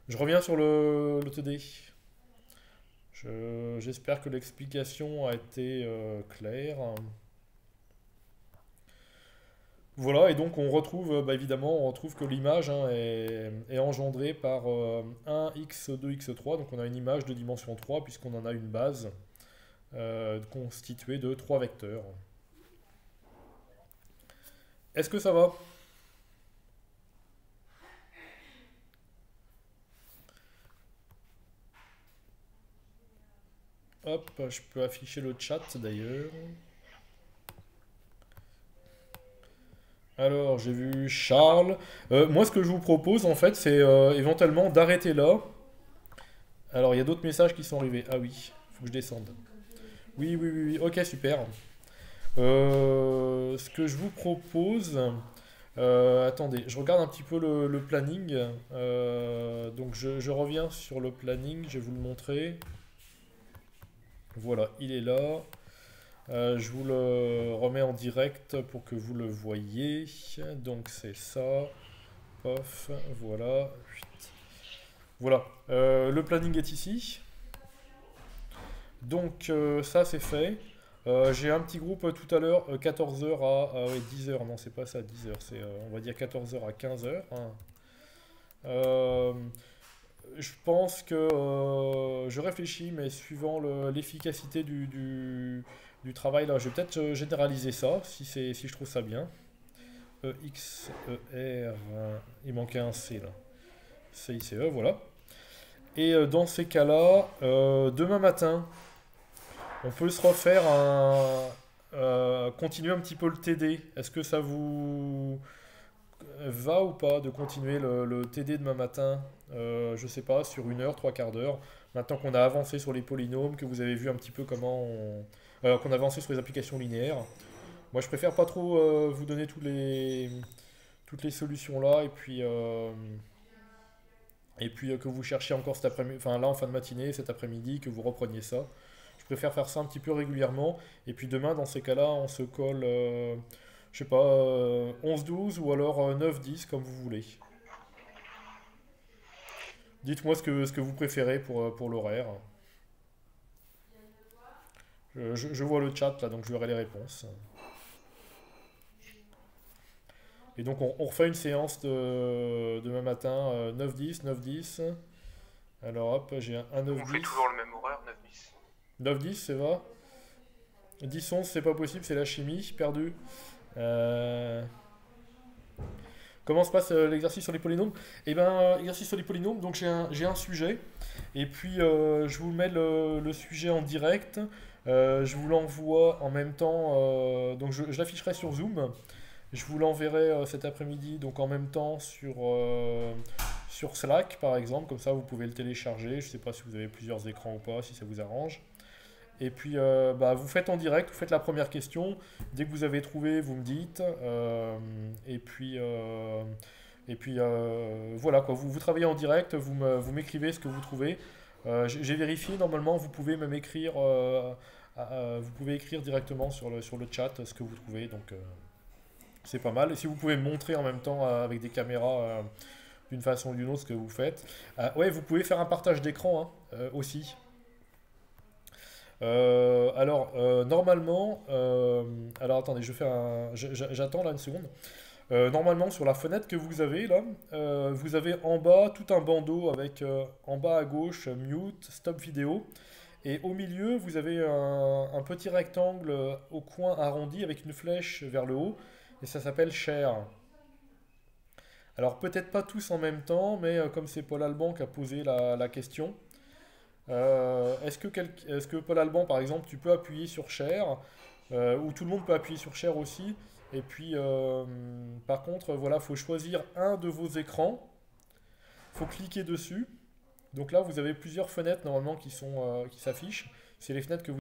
Je reviens sur le TD. J'espère que l'explication a été claire. Voilà, et donc on retrouve, évidemment, on retrouve que l'image est engendrée par 1x, 2x3. Donc on a une image de dimension 3 puisqu'on en a une base constituée de 3 vecteurs. Est-ce que ça va ? Hop, je peux afficher le chat d'ailleurs. Alors, j'ai vu Charles. Moi, ce que je vous propose, en fait, c'est éventuellement d'arrêter là. Alors, il y a d'autres messages qui sont arrivés. Ah oui, il faut que je descende. Oui, oui, oui, oui. Ok, super. Ce que je vous propose... attendez, je regarde un petit peu le planning. Donc, je reviens sur le planning. Je vais vous le montrer. Voilà, il est là. Je vous le remets en direct pour que vous le voyez. Donc c'est ça. Pof, voilà. Voilà, le planning est ici. Donc ça c'est fait. J'ai un petit groupe tout à l'heure, 14h à 10h. Non, c'est pas ça, 10h. C'est, on va dire 14h à 15h. Je pense que je réfléchis, mais suivant l'efficacité du travail, là, je vais peut-être généraliser ça, si je trouve ça bien. X, E, R, il manquait un C là. CICE, voilà. Et dans ces cas-là, demain matin, on peut se refaire continuer un petit peu le TD. Est-ce que ça vous va ou pas de continuer le TD demain matin, je sais pas, sur 1 heure, 3/4 d'heure, maintenant qu'on a avancé sur les polynômes, que vous avez vu un petit peu comment qu'on a avancé sur les applications linéaires. Moi je préfère pas trop vous donner tous toutes les solutions là, et puis que vous cherchiez encore cet après-midi, enfin là en fin de matinée, cet après-midi, que vous repreniez ça. Je préfère faire ça un petit peu régulièrement, et puis demain, dans ces cas-là, on se colle, je sais pas, 11-12 ou alors 9-10, comme vous voulez. Dites-moi ce que vous préférez pour l'horaire. Je vois le chat là, donc je verrai les réponses. Et donc on refait une séance demain matin, 9-10, 9-10. Alors hop, j'ai un On fait 9-10. toujours le même horaire, 9-10. 9-10, c'est va? 10-11, c'est pas possible, c'est la chimie, perdu. Euh, Comment se passe l'exercice sur les polynômes? Eh ben, exercice sur les polynômes, donc j'ai un sujet, et puis je vous mets le sujet en direct, je vous l'envoie en même temps, donc je l'afficherai sur Zoom, je vous l'enverrai cet après-midi, donc en même temps sur Slack par exemple, comme ça vous pouvez le télécharger, je sais pas si vous avez plusieurs écrans ou pas, si ça vous arrange. Et puis, bah, vous faites en direct, vous faites la première question. Dès que vous avez trouvé, vous me dites. Voilà, quoi. Vous travaillez en direct, vous m'écrivez ce que vous trouvez. J'ai vérifié, normalement, vous pouvez même écrire, vous pouvez écrire directement sur le chat ce que vous trouvez. Donc, c'est pas mal. Et si vous pouvez me montrer en même temps avec des caméras d'une façon ou d'une autre ce que vous faites. Ouais, vous pouvez faire un partage d'écran aussi. Normalement, alors attendez, j'attends là une seconde. Normalement, sur la fenêtre que vous avez là, vous avez en bas tout un bandeau avec en bas à gauche mute, stop vidéo, et au milieu vous avez un petit rectangle au coin arrondi avec une flèche vers le haut, et ça s'appelle share. Alors peut-être pas tous en même temps, mais comme c'est Paul Alban qui a posé la question. Est-ce que Paul Alban, par exemple, tu peux appuyer sur Share, ou tout le monde peut appuyer sur Share aussi, et puis par contre, voilà, faut choisir un de vos écrans, faut cliquer dessus. Donc là, vous avez plusieurs fenêtres normalement qui s'affichent. C'est les fenêtres que vous